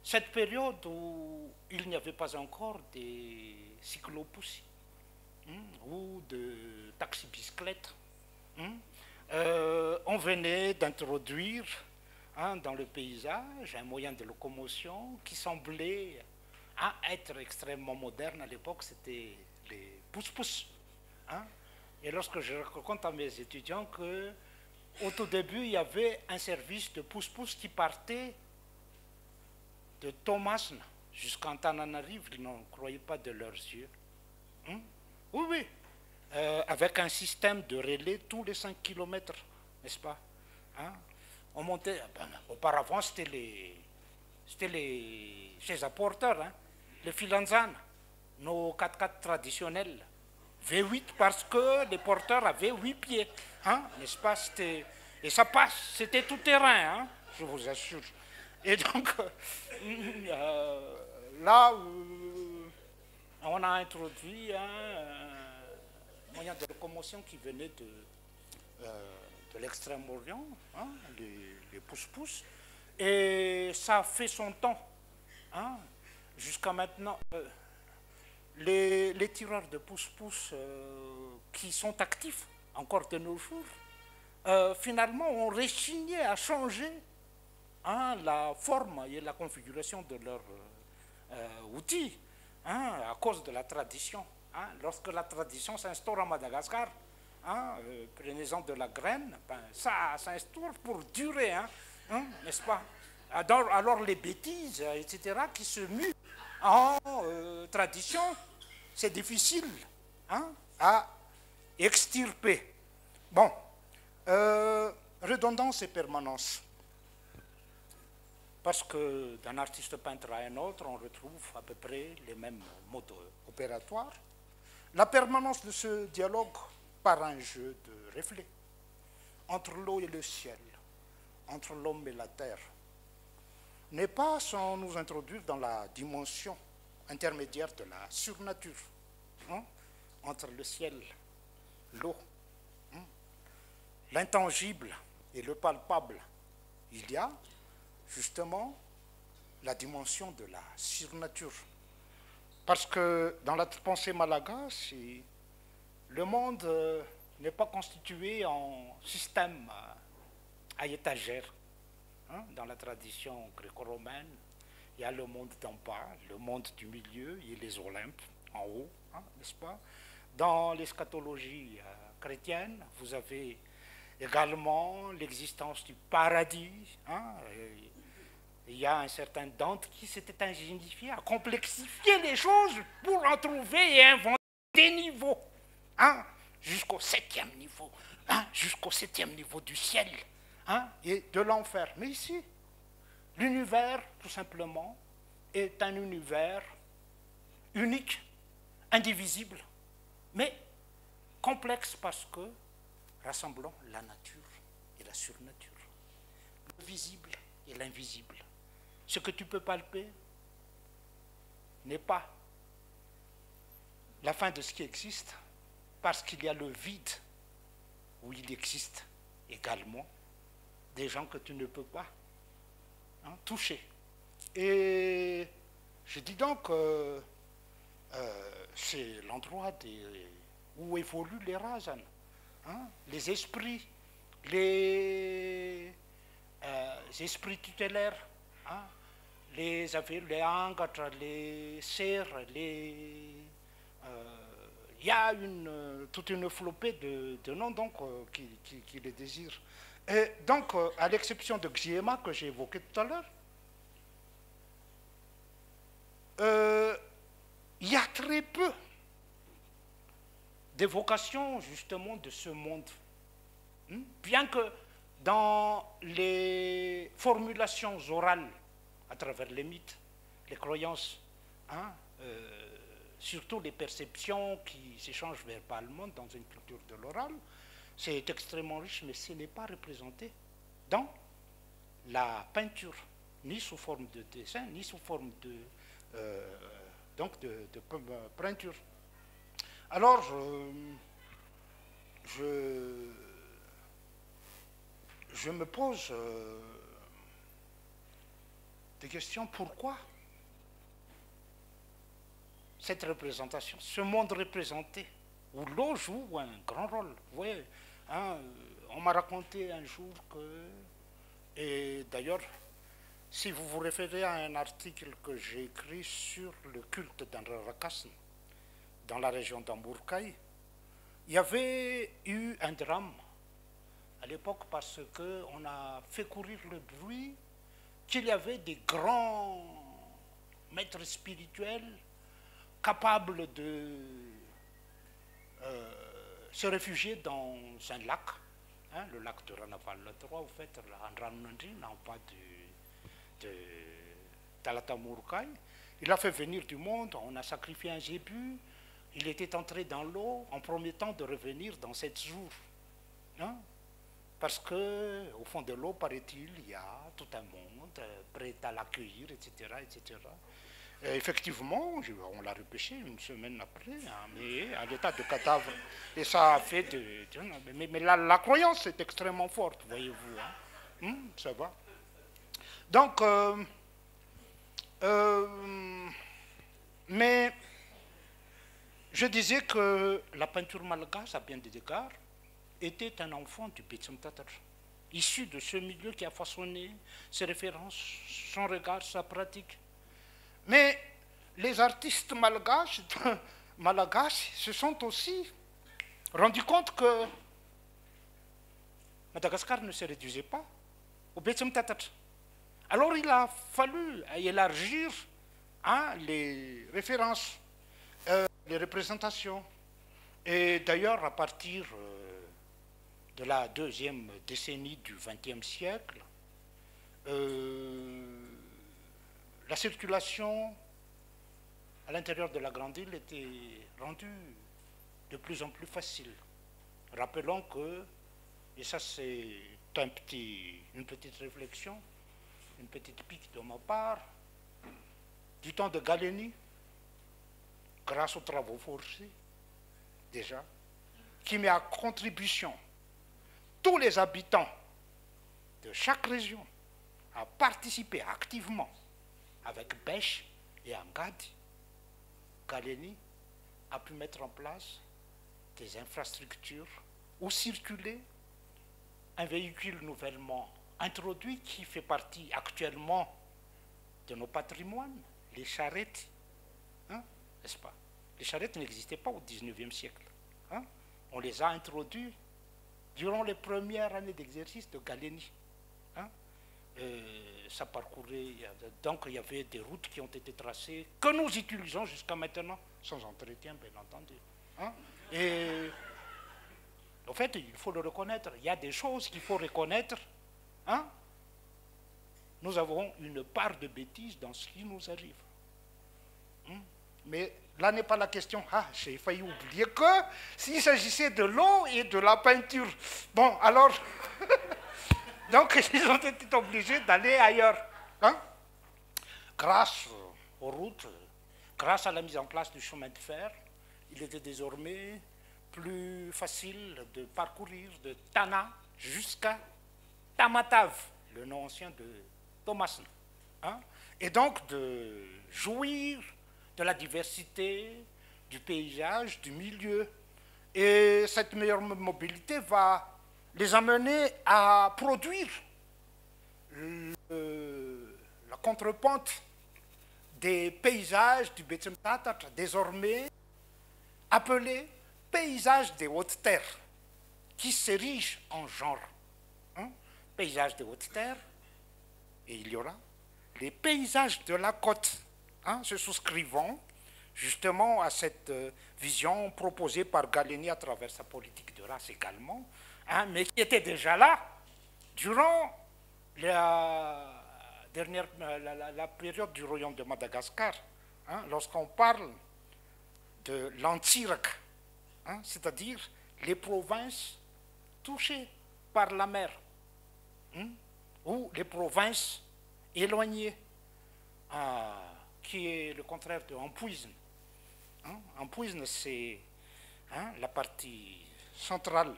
cette période où il n'y avait pas encore des cyclopoussis, hein, ou de taxi-bicyclettes. Hein. On venait d'introduire, hein, dans le paysage un moyen de locomotion qui semblait être extrêmement moderne à l'époque, c'était les pousse-pousse. Hein. Et lorsque je raconte à mes étudiants que au tout début, il y avait un service de pousse-pousse qui partait de Thomas jusqu'à Antananarive. Ils n'en croyaient pas de leurs yeux. Hein? Oui, oui. Avec un système de relais tous les 5 kilomètres, n'est-ce pas? Hein? On montait. Ben, auparavant, c'était ces apporteurs, hein, les filanzans, nos 4x4 traditionnels. V8 parce que les porteurs avaient 8 pieds, hein, n'est-ce pas? Et ça passe, c'était tout terrain, hein, je vous assure. Et donc, là, on a introduit un moyen de locomotion qui venait de l'extrême-orient, hein, les pousse-pousse, et ça a fait son temps. Hein, jusqu'à maintenant. Les tireurs de pousse-pousse qui sont actifs encore de nos jours, finalement ont rechigné à changer, hein, la forme et la configuration de leurs outils, hein, à cause de la tradition. Hein. Lorsque la tradition s'instaure à Madagascar, hein, prenez-en de la graine, ben, ça s'instaure pour durer, hein, n'est-ce pas? Alors les bêtises, etc., qui se muent en tradition, c'est difficile, hein, à extirper. Bon, redondance et permanence. Parce que d'un artiste peintre à un autre, on retrouve à peu près les mêmes modes opératoires. La permanence de ce dialogue par un jeu de reflets entre l'eau et le ciel, entre l'homme et la terre, n'est pas sans nous introduire dans la dimension intermédiaire de la surnature, hein, entre le ciel, l'eau, hein, l'intangible et le palpable. Il y a justement la dimension de la surnature. Parce que dans la pensée malagasy, le monde n'est pas constitué en système à étagères. Hein, dans la tradition gréco-romaine, il y a le monde d'en bas, le monde du milieu et les Olympes en haut, hein, n'est-ce pas? Dans l'eschatologie chrétienne, vous avez également l'existence du paradis. Hein, il y a un certain Dante qui s'était ingénié à complexifier les choses pour en trouver et inventer des niveaux, hein, jusqu'au 7e niveau, hein, jusqu'au 7e niveau du ciel. Hein, et de l'enfer. Mais ici, l'univers, tout simplement, est un univers unique, indivisible, mais complexe parce que rassemblant la nature et la surnature, le visible et l'invisible. Ce que tu peux palper n'est pas la fin de ce qui existe, parce qu'il y a le vide où il existe également des gens que tu ne peux pas, hein, toucher. Et je dis donc, c'est l'endroit où évoluent les razans, hein, les esprits tutélaires, hein, les angatra, les serres, il y a toute une flopée de noms donc, qui les désirent. Et donc, à l'exception de Xiema que j'ai évoqué tout à l'heure, il y a très peu d'évocation justement de ce monde. Bien que dans les formulations orales, à travers les mythes, les croyances, hein, surtout les perceptions qui s'échangent verbalement dans une culture de l'oral, c'est extrêmement riche, mais ce n'est pas représenté dans la peinture, ni sous forme de dessin, ni sous forme de peinture. Alors, je me pose des questions. Pourquoi cette représentation, ce monde représenté, où l'eau joue un grand rôle? Vous voyez, hein, on m'a raconté un jour que, et d'ailleurs, si vous vous référez à un article que j'ai écrit sur le culte d'Andrarakasn, dans la région d'Ambourkaï, il y avait eu un drame, à l'époque parce qu'on a fait courir le bruit qu'il y avait des grands maîtres spirituels capables de se réfugier dans un lac, hein, le lac de Ranaval 3, au fait, en Ranandri, en bas de Talatamurkai. Il a fait venir du monde, on a sacrifié un zébu, il était entré dans l'eau en promettant de revenir dans 7 jours. Hein? Parce qu'au fond de l'eau, paraît-il, il y a tout un monde prêt à l'accueillir, etc. etc. Effectivement, on l'a repêché une semaine après, hein, mais à l'état de cadavre. Et ça a fait mais la croyance est extrêmement forte, voyez-vous. Hein. Ça va. Donc, mais je disais que la peinture malgache, à bien des égards, était un enfant du Betsum Tatar, issu de ce milieu qui a façonné ses références, son regard, sa pratique. Mais les artistes malgaches se sont aussi rendus compte que Madagascar ne se réduisait pas au Betsum Tatar. Alors il a fallu élargir les références, les représentations. Et d'ailleurs, à partir de la deuxième décennie du XXe siècle, la circulation à l'intérieur de la grande île était rendue de plus en plus facile. Rappelons que, et ça c'est une petite réflexion, une petite pique de ma part, du temps de Galeni, grâce aux travaux forcés, déjà, qui met à contribution tous les habitants de chaque région à participer activement avec Bêche et Angadi. Galeni a pu mettre en place des infrastructures où circulait un véhicule nouvellement introduit qui fait partie actuellement de nos patrimoines, les charrettes. Hein, n'est-ce pas? Les charrettes n'existaient pas au XIXe siècle. Hein? On les a introduits durant les premières années d'exercice de Galeni. Hein? Ça parcourait, donc il y avait des routes qui ont été tracées, que nous utilisons jusqu'à maintenant, sans entretien bien entendu. Hein? Et en fait, il faut le reconnaître, il y a des choses qu'il faut reconnaître. Hein? Nous avons une part de bêtises dans ce qui nous arrive. Mais là n'est pas la question. Ah, j'ai failli oublier que s'il s'agissait de l'eau et de la peinture. Bon, alors, donc ils ont été obligés d'aller ailleurs. Hein? Grâce aux routes, grâce à la mise en place du chemin de fer, il était désormais plus facile de parcourir de Tana jusqu'à Tamatave, le nom ancien de Thomason. Hein? Et donc de jouir de la diversité, du paysage, du milieu. Et cette meilleure mobilité va les amener à produire la contrepente des paysages du Betsum Tatar, désormais appelés paysages des hautes terres, qui s'érigent en genre. Hein? Paysages des hautes terres, et il y aura les paysages de la côte, hein, se souscrivant justement à cette vision proposée par Galeni à travers sa politique de race également, hein, mais qui était déjà là durant la période du royaume de Madagascar, hein, lorsqu'on parle de l'Antirak, hein, c'est-à-dire les provinces touchées par la mer, hein, ou les provinces éloignées, qui est le contraire de Ampuisne. Hein, Ampuisne, c'est la partie centrale.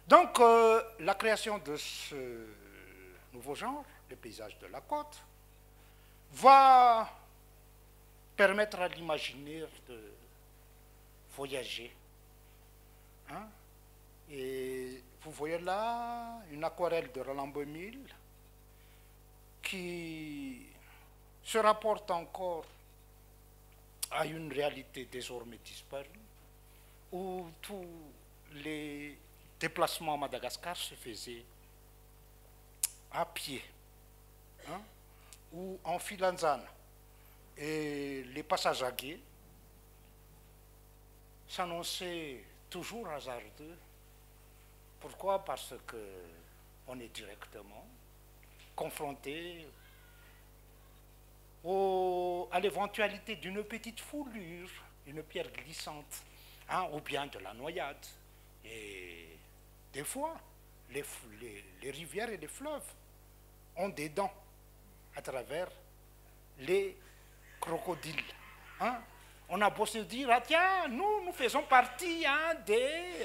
Donc, la création de ce nouveau genre, le paysage de la côte, va permettre à l'imaginaire de voyager. Hein? Et vous voyez là une aquarelle de Roland Beaumil qui se rapporte encore à une réalité désormais disparue, où tous les déplacement à Madagascar se faisait à pied, hein, ou en filanzane. Et les passages à gué s'annonçaient toujours hasardeux. Pourquoi? Parce qu'on est directement confronté à l'éventualité d'une petite foulure, une pierre glissante, hein, ou bien de la noyade. Et des fois, les rivières et les fleuves ont des dents à travers les crocodiles. Hein. On a beau se dire, ah tiens, nous faisons partie, hein, des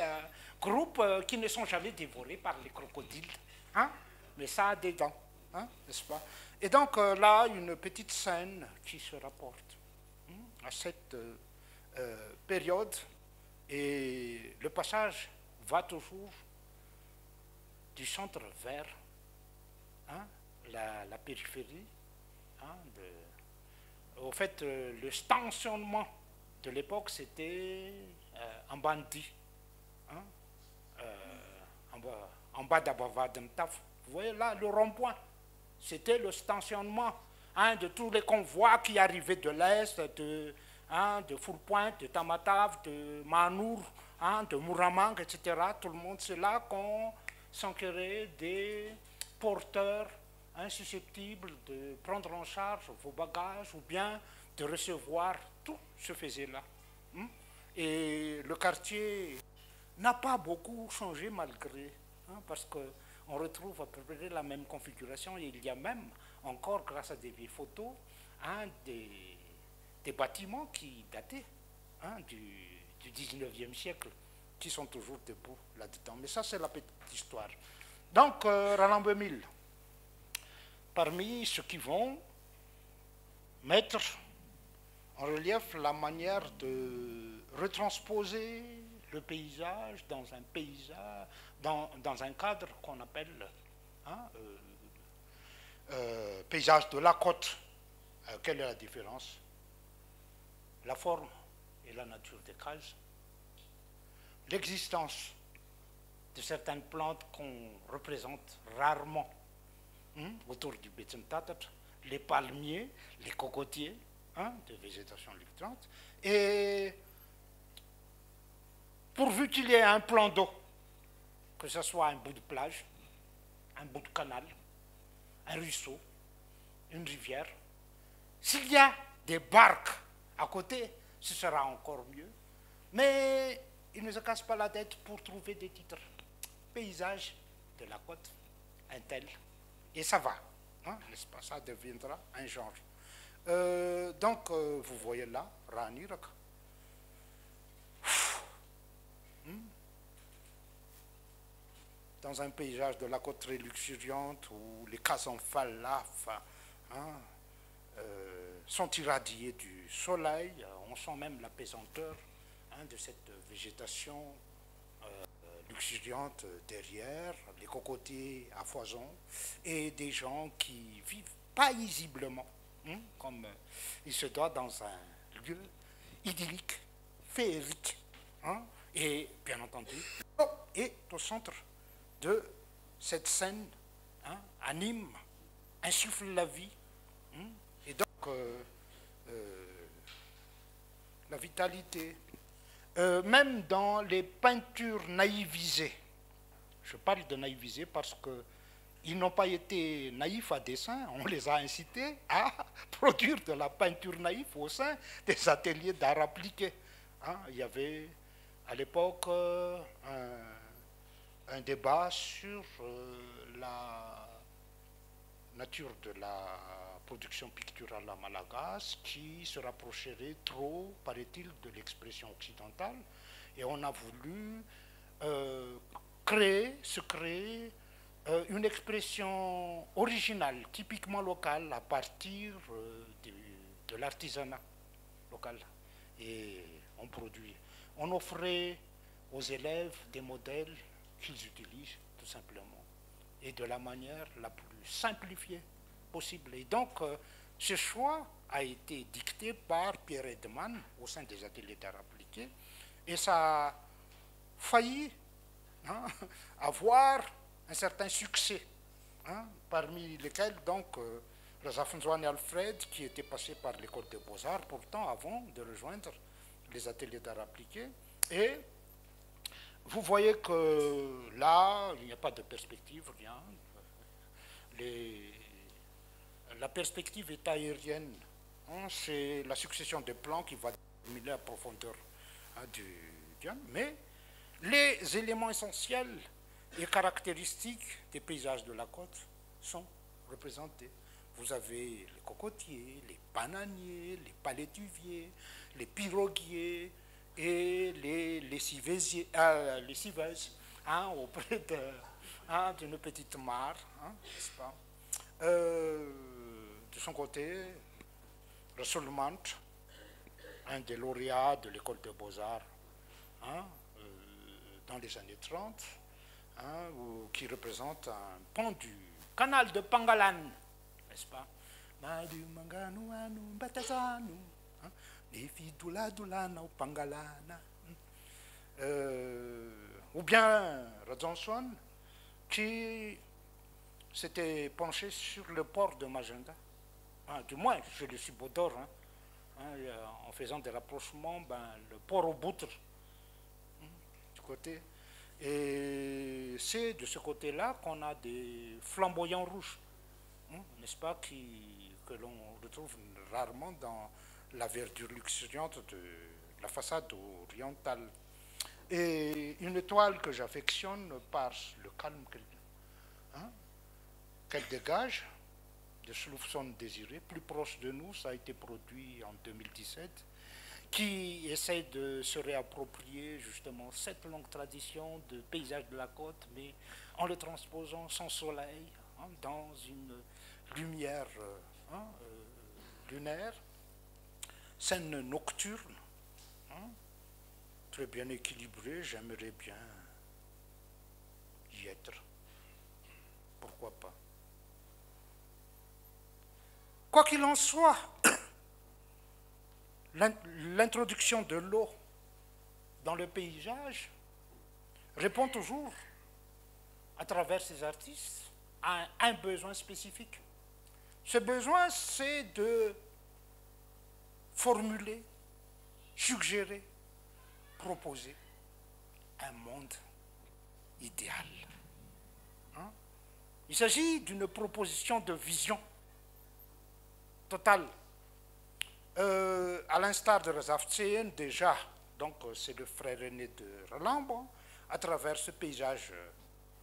groupes qui ne sont jamais dévorés par les crocodiles. Hein, mais ça a des dents, hein, n'est-ce pas? Et donc là, une petite scène qui se rapporte, hein, à cette période, et le passage va toujours du centre vers, hein, la périphérie. Hein, au fait, le stationnement de l'époque, c'était en bandit. Hein, en bas d'Abavademtaf. Vous voyez là, le rond-point. C'était le stationnement, hein, de tous les convois qui arrivaient de l'Est, de Fourpointe, de Tamatave, de Manour, hein, de Mouramang, etc. Tout le monde, c'est là qu'on s'enquérait des porteurs, hein, susceptibles de prendre en charge vos bagages ou bien de recevoir. Tout se faisait là. Hein. Et le quartier n'a pas beaucoup changé malgré, hein, parce qu'on retrouve à peu près la même configuration. Et il y a même encore, grâce à des vieilles photos, hein, des bâtiments qui dataient, hein, du 19e siècle, qui sont toujours debout là-dedans. Mais ça, c'est la petite histoire. Donc, Ralambemil, parmi ceux qui vont mettre en relief la manière de retransposer le paysage dans un paysage, dans un cadre qu'on appelle, hein, paysage de la côte. Quelle est la différence? La forme et la nature des cases, l'existence de certaines plantes qu'on représente rarement, hein, autour du Betzentatat, les palmiers, les cocotiers, hein, de végétation luxuriante, et pourvu qu'il y ait un plan d'eau, que ce soit un bout de plage, un bout de canal, un ruisseau, une rivière, s'il y a des barques à côté, ce sera encore mieux. Mais il ne se casse pas la tête pour trouver des titres. Paysage de la côte, un tel, et ça va, hein, n'est-ce pas? Ça deviendra un genre. Donc, vous voyez là, Ranirak. Dans un paysage de la côte très luxuriante où les cases en falaf, hein, sont irradiés du soleil. On sent même la pesanteur, hein, de cette végétation luxuriante derrière, les cocotiers à foison, et des gens qui vivent paisiblement, hein, comme il se doit dans un lieu idyllique, féerique, hein, et bien entendu, est au centre de cette scène, hein, anime, insuffle la vie, hein, et donc la vitalité. Même dans les peintures naïvisées, je parle de naïvisées parce qu'ils n'ont pas été naïfs à dessein, on les a incités à produire de la peinture naïve au sein des ateliers d'art appliqué. Hein, il y avait à l'époque un débat sur la nature de la production picturale à Malagasy qui se rapprocherait trop, paraît-il, de l'expression occidentale. Et on a voulu créer une expression originale, typiquement locale, à partir de l'artisanat local. Et on produit. On offrait aux élèves des modèles qu'ils utilisent tout simplement, et de la manière la plus simplifiée possible. Et donc, ce choix a été dicté par Pierre Edman au sein des ateliers d'art appliqué, et ça a failli hein, avoir un certain succès, hein, parmi lesquels donc Razafnzoan et Alfred, qui étaient passés par l'école des beaux-arts pourtant avant de rejoindre les ateliers d'art appliqué. Et vous voyez que là, il n'y a pas de perspective, rien. Les, la perspective est aérienne. Hein, c'est la succession de plans qui va déterminer la profondeur, hein, du diamètre. Mais les éléments essentiels et caractéristiques des paysages de la côte sont représentés. Vous avez les cocotiers, les bananiers, les palétuviers, les piroguiers et les civeuses, hein, auprès de, hein, d'une petite mare, hein, n'est-ce pas. De son côté, Ressolmant, un des lauréats de l'école des beaux-arts, hein, dans les années 30, hein, qui représente un pont du canal de Pangalan, n'est-ce pas? Ou bien Radzanswan, qui s'était penché sur le port de Majenda, hein, du moins chez le Subodor, hein, hein, en faisant des rapprochements, le port au Boutre, hein, du côté. Et c'est de ce côté-là qu'on a des flamboyants rouges, hein, n'est-ce pas, que l'on retrouve rarement dans la verdure luxuriante de la façade orientale. Et une étoile que j'affectionne par le calme qu'elle dégage, de Sloufson désiré, plus proche de nous, ça a été produit en 2017, qui essaie de se réapproprier justement cette longue tradition de paysage de la côte, mais en le transposant sans soleil, hein, dans une lumière, hein, lunaire, scène nocturne, hein, très bien équilibrée. J'aimerais bien y être. Pourquoi pas? Quoi qu'il en soit, l'introduction de l'eau dans le paysage répond toujours, à travers ces artistes, à un besoin spécifique. Ce besoin, c'est de formuler, suggérer, proposer un monde idéal. Hein? Il s'agit d'une proposition de vision totale. À l'instar de Razaftseen, déjà, donc c'est le frère aîné de Roland, à travers ce paysage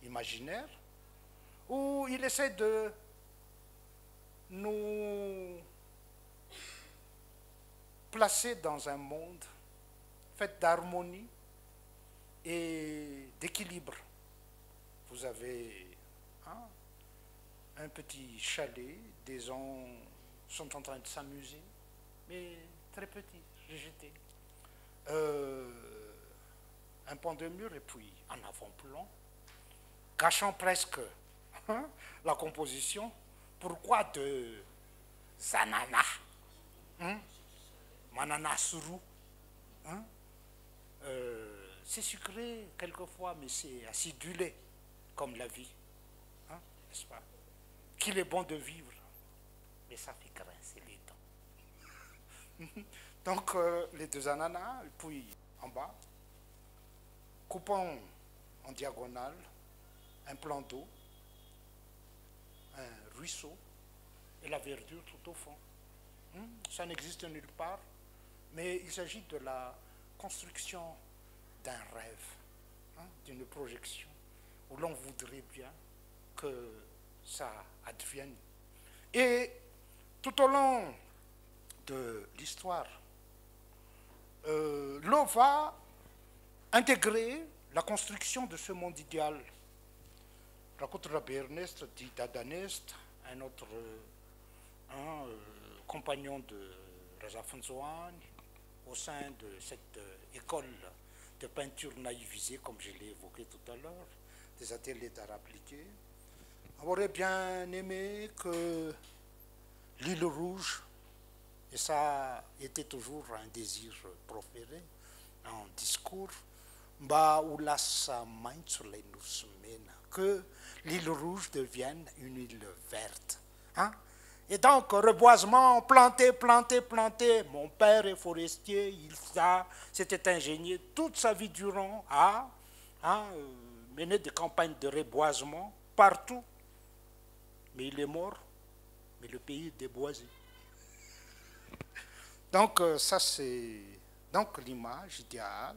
imaginaire, où il essaie de nous placer dans un monde fait d'harmonie et d'équilibre. Vous avez, hein, un petit chalet, des gens sont en train de s'amuser, mais très petit, rejeté. Un pan de mur et puis en avant-plan, cachant presque, hein, la composition. Pourquoi de Zanana, hein, Manana Suru, hein, c'est sucré quelquefois, mais c'est acidulé comme la vie, hein, n'est-ce pas? Qu'il est bon de vivre, mais ça fait grincer les dents. Donc les deux ananas, et puis en bas, coupons en diagonale un plan d'eau, un ruisseau et la verdure tout au fond. Ça n'existe nulle part, mais il s'agit de la construction d'un rêve, hein, d'une projection, où l'on voudrait bien que ça advienne. Et tout au long de l'histoire, l'eau va intégrer la construction de ce monde idéal. Raconte Rabbi Ernest dit Dadanest, un autre compagnon de Razafnzoan, au sein de cette école de peinture naïvisée, comme je l'ai évoqué tout à l'heure, des ateliers d'art appliqué. On aurait bien aimé que l'île rouge, et ça était toujours un désir proféré en discours, Mba ho lasa maitso ilay nosy mena, que l'île rouge devienne une île verte. Hein? Et donc, reboisement, planter, planter, planter. Mon père est forestier, il s'était ingénié toute sa vie durant à mener des campagnes de reboisement partout. Mais il est mort, mais le pays est déboisé. Donc, ça c'est donc l'image idéale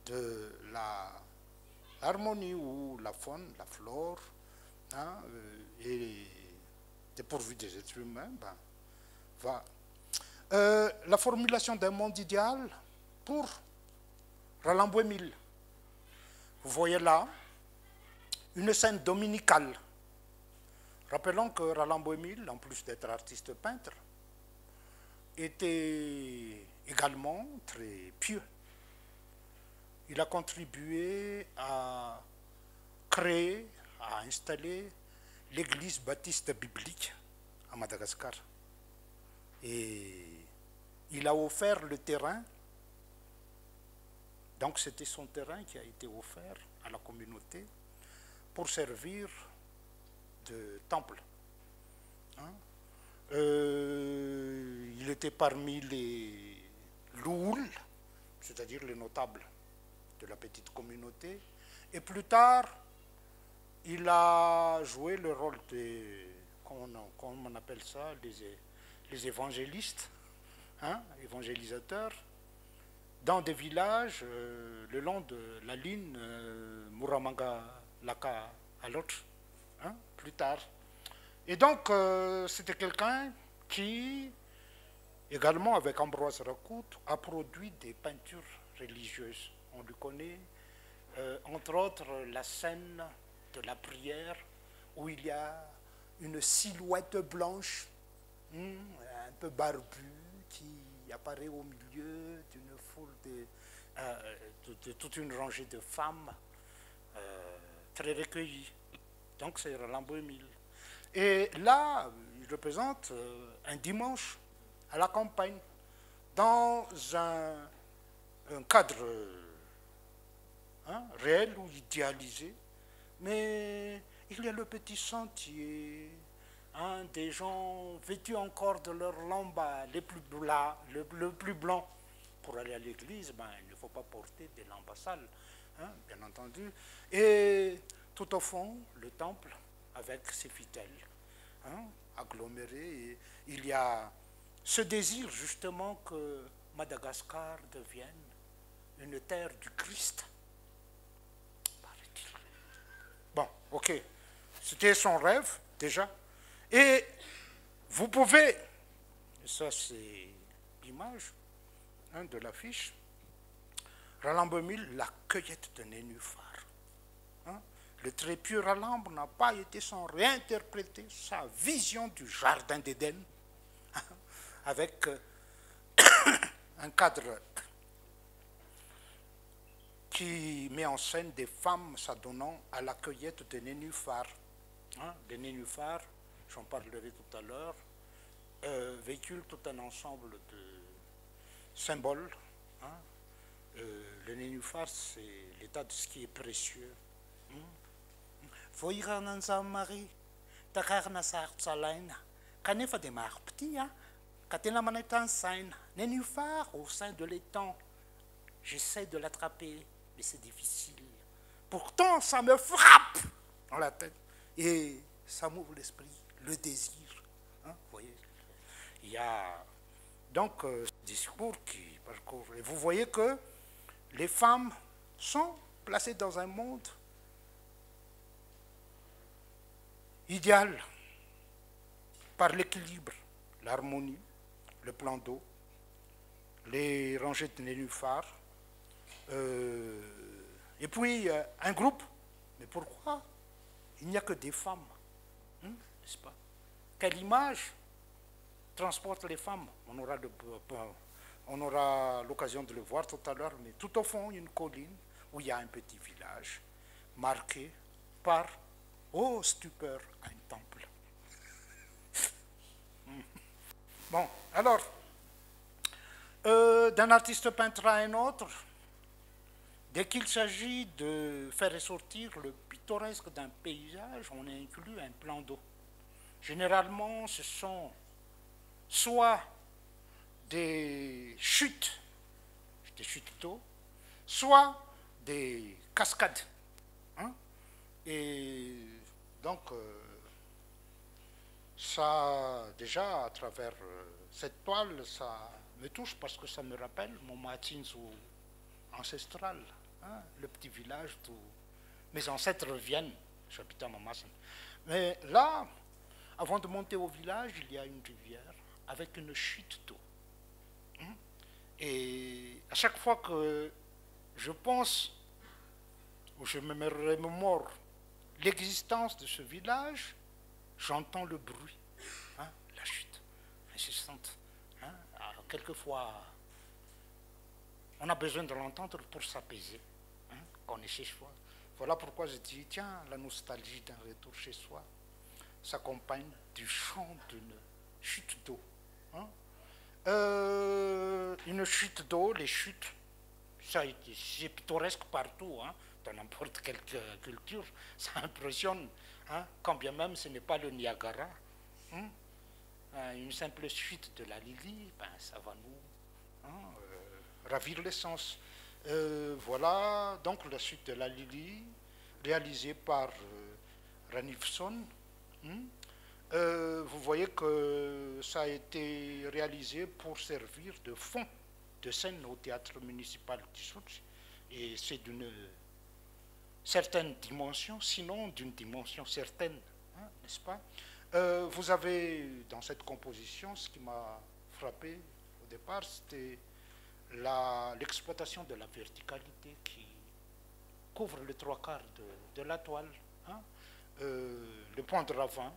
de l'harmonie où la faune, la flore, hein, est dépourvue des êtres humains, ben, va. La formulation d'un monde idéal pour Roland Boémil. Vous voyez là une scène dominicale. Rappelons que Roland Boémil, en plus d'être artiste peintre, était également très pieux. Il a contribué à créer, à installer l'église baptiste biblique à Madagascar. Et il a offert le terrain, donc c'était son terrain qui a été offert à la communauté pour servir de temple. Hein? Il était parmi les louls, c'est-à-dire les notables de la petite communauté, et plus tard, il a joué le rôle de, comment on appelle ça, les évangélistes, hein, évangélisateurs, dans des villages le long de la ligne Muramanga-Laka à l'autre, hein, plus tard. Et donc, c'était quelqu'un qui, également avec Ambroise Racoult, a produit des peintures religieuses. On lui connaît, entre autres, la scène de la prière, où il y a une silhouette blanche, un peu barbue, qui apparaît au milieu d'une foule de toute une rangée de femmes très recueillies. Donc c'est Roland Boémil. Et là, il représente un dimanche à la campagne, dans un cadre réel ou idéalisé, mais il y a le petit sentier, des gens vêtus encore de leur lamba les plus le plus blanc. Pour aller à l'église, ben, il ne faut pas porter des lambas sales, hein, bien entendu. Et tout au fond, le temple avec ses fidèles, hein, agglomérés. Et il y a ce désir justement que Madagascar devienne une terre du Christ. Bon, ok. C'était son rêve déjà. Et vous pouvez, ça c'est l'image de l'affiche, Roland Boémil, la cueillette de nénuphar. Hein? Le très pieux Roland n'a pas été sans réinterpréter sa vision du jardin d'Éden avec un cadre qui met en scène des femmes s'adonnant à la cueillette de nénuphars. Hein? Les nénuphars, j'en parlerai tout à l'heure, véhiculent tout un ensemble de symboles. Hein? Le nénuphar, c'est l'état de ce qui est précieux. Voirananza Marie, takarna sartsalaina, kanefa de marptia, katena manetan saina, nénuphar au sein de l'étang. J'essaie de l'attraper, mais c'est difficile. Pourtant, ça me frappe dans la tête et ça m'ouvre l'esprit, le désir. Hein, vous voyez, il y a donc ce discours qui parcourt. Et vous voyez que les femmes sont placées dans un monde idéal par l'équilibre, l'harmonie, le plan d'eau, les rangées de nénuphars, et puis un groupe. Mais pourquoi il n'y a que des femmes, n'est-ce pas? Quelle image transporte les femmes? On aura l'occasion de le voir tout à l'heure, mais tout au fond, une colline où il y a un petit village marqué par, oh stupeur, un temple. Bon, alors, d'un artiste peintre à un autre, Dès qu'il s'agit de faire ressortir le pittoresque d'un paysage, on inclut un plan d'eau. Généralement, ce sont soit des chutes d'eau, soit des cascades. Hein. Et donc, ça, déjà, à travers cette toile, ça me touche parce que ça me rappelle mon Matinzu ancestral, hein, le petit village d'où mes ancêtres viennent. J'habite à Mamassen. Mais là, avant de monter au village, il y a une rivière avec une chute d'eau. Et à chaque fois que je pense, ou je me remémore l'existence de ce village, j'entends le bruit, hein, la chute incessante. Hein. Alors, quelquefois, on a besoin de l'entendre pour s'apaiser, hein, quand on est chez soi. Voilà pourquoi je dis, tiens, la nostalgie d'un retour chez soi s'accompagne du chant d'une chute d'eau. Hein. Une chute d'eau, les chutes, c'est pittoresque partout, hein, dans n'importe quelle culture, ça impressionne, hein, quand bien même ce n'est pas le Niagara. Hein. Une simple chute de la Lily, ben, ça va nous, hein, ravir les sens. Voilà donc la chute de la Lily, réalisée par Ranulfson. Vous voyez que ça a été réalisé pour servir de fond de scène au théâtre municipal d'Issouch, et c'est d'une certaine dimension, sinon d'une dimension certaine, hein, n'est-ce pas? Vous avez dans cette composition, ce qui m'a frappé au départ, c'était l'exploitation de la verticalité qui couvre les trois quarts de la toile. Hein. Le point de ravin,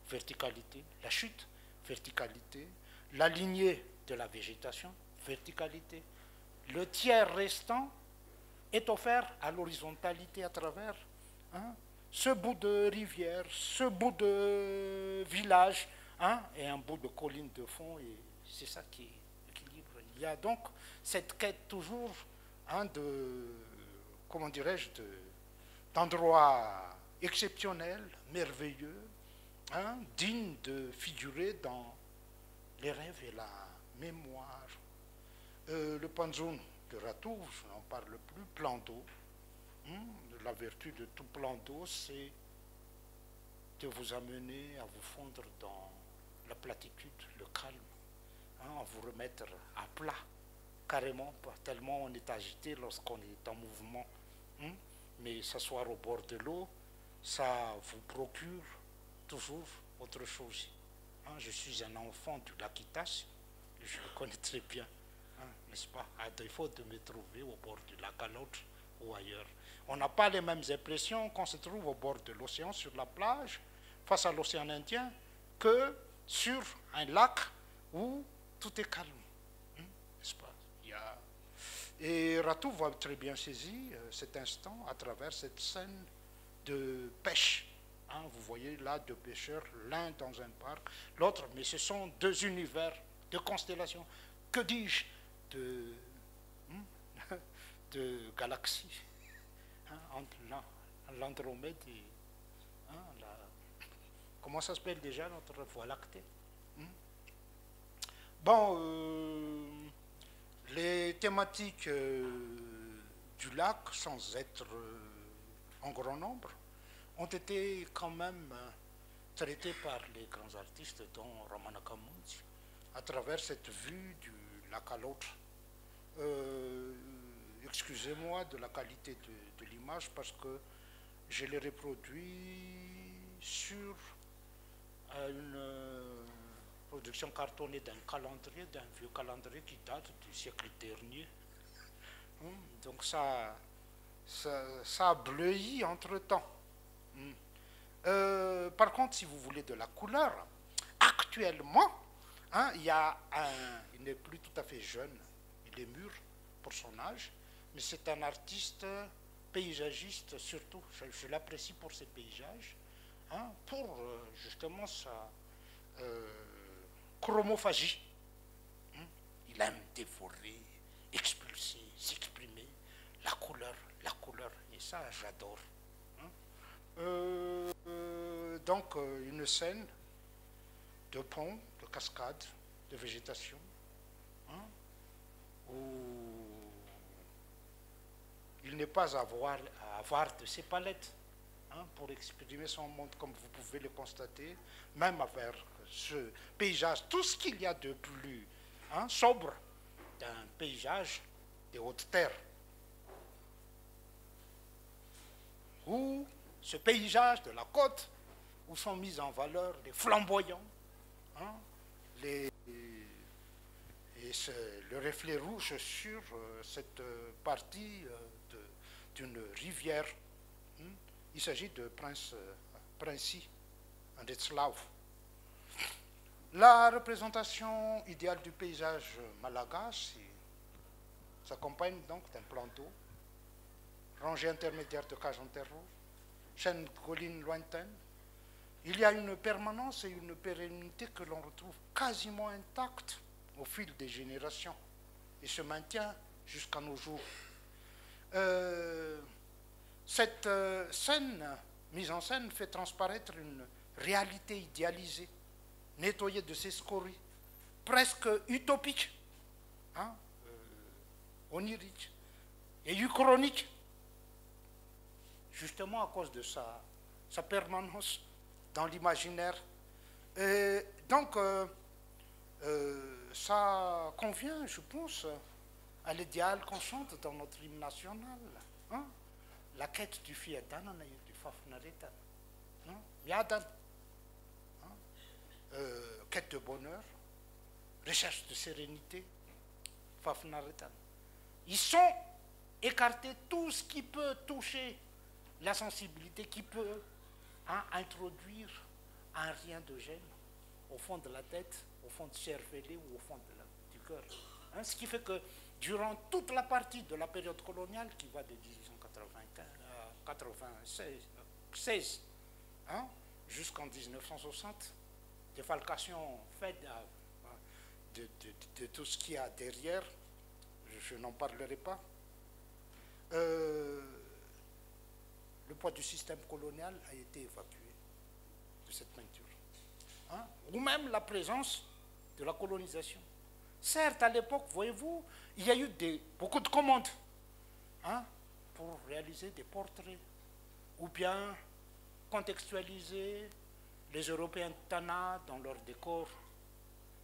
verticalité, la chute, verticalité, la lignée de la végétation, verticalité. Le tiers restant est offert à l'horizontalité à travers, hein, ce bout de rivière, ce bout de village, hein, et un bout de colline de fond, et c'est ça qui équilibre. Il y a donc cette quête toujours, hein, de, comment dirais-je, d'endroits exceptionnels, merveilleux, hein, digne de figurer dans les rêves et la mémoire. Le Panzun de Ratou, je n'en parle plus, plan d'eau. La vertu de tout plan d'eau, c'est de vous amener à vous fondre dans la platitude, le calme, hein, à vous remettre à plat, carrément, pas tellement on est agité lorsqu'on est en mouvement. Mais s'asseoir au bord de l'eau, ça vous procure toujours autre chose. Hein, je suis un enfant du lac Itas, je le connais très bien, hein, n'est-ce pas, à défaut de me trouver au bord du lac à l'autre ou ailleurs. On n'a pas les mêmes impressions quand on se trouve au bord de l'océan, sur la plage, face à l'océan Indien, que sur un lac où tout est calme, n'est-ce pas? Et Ratou va très bien saisi cet instant à travers cette scène de pêche. Hein, vous voyez là deux pêcheurs, l'un dans un parc, l'autre, mais ce sont deux univers, deux constellations. Que dis-je de galaxies, hein, entre l'Andromède et, hein, comment ça s'appelle déjà notre Voie lactée? Bon, les thématiques du lac, sans être en grand nombre, ont été quand même traitées par les grands artistes, dont Ramana Kamunzi, à travers cette vue du lac à l'autre. Excusez-moi de la qualité de l'image, parce que je l'ai reproduit sur une production cartonnée d'un vieux calendrier qui date du siècle dernier. Donc ça a bleui entre-temps. Par contre, si vous voulez de la couleur, actuellement, hein, il n'est plus tout à fait jeune, il est mûr pour son âge, mais c'est un artiste paysagiste surtout. Je l'apprécie pour ses paysages, hein, pour justement sa chromophagie. Il aime dévorer, expulser, s'exprimer, la couleur, et ça j'adore. Hein. Donc une scène de pont, de cascade, de végétation, hein, où il n'est pas à avoir de ces palettes, hein, pour exprimer son monde, comme vous pouvez le constater, même avec ce paysage, tout ce qu'il y a de plus, hein, sobre d'un paysage des hautes terres. Ou ce paysage de la côte, où sont mis en valeur les flamboyants, hein, le reflet rouge sur cette partie d'une rivière. Il s'agit de Princi, Andetslav. La représentation idéale du paysage malagasy s'accompagne donc d'un plan d'eau, rangée intermédiaire de cages en terreau, chaîne de collines lointaines. Il y a une permanence et une pérennité que l'on retrouve quasiment intacte au fil des générations et se maintient jusqu'à nos jours. Cette mise en scène fait transparaître une réalité idéalisée, nettoyée de ses scories, presque utopique, hein, onirique et uchronique, justement à cause de sa permanence dans l'imaginaire. Donc, ça convient, je pense, à l'idéal qu'on chante dans notre hymne national. Hein? La quête du Fiadan, du Fafnaretan. Yadan. Quête de bonheur, recherche de sérénité, Fafnaretan. Ils sont écartés tout ce qui peut toucher la sensibilité, qui peut, hein, introduire un rien de gêne au fond de la tête, au fond du cervelet ou au fond du cœur. Hein, ce qui fait que durant toute la partie de la période coloniale, qui va de 1896 hein, jusqu'en 1960, défalcation faite de tout ce qu'il y a derrière, je n'en parlerai pas. Le poids du système colonial a été évacué de cette peinture. Hein? Ou même la présence de la colonisation. Certes, à l'époque, voyez-vous, il y a eu beaucoup de commandes, hein, pour réaliser des portraits, ou bien contextualiser les Européens Tana dans leur décor.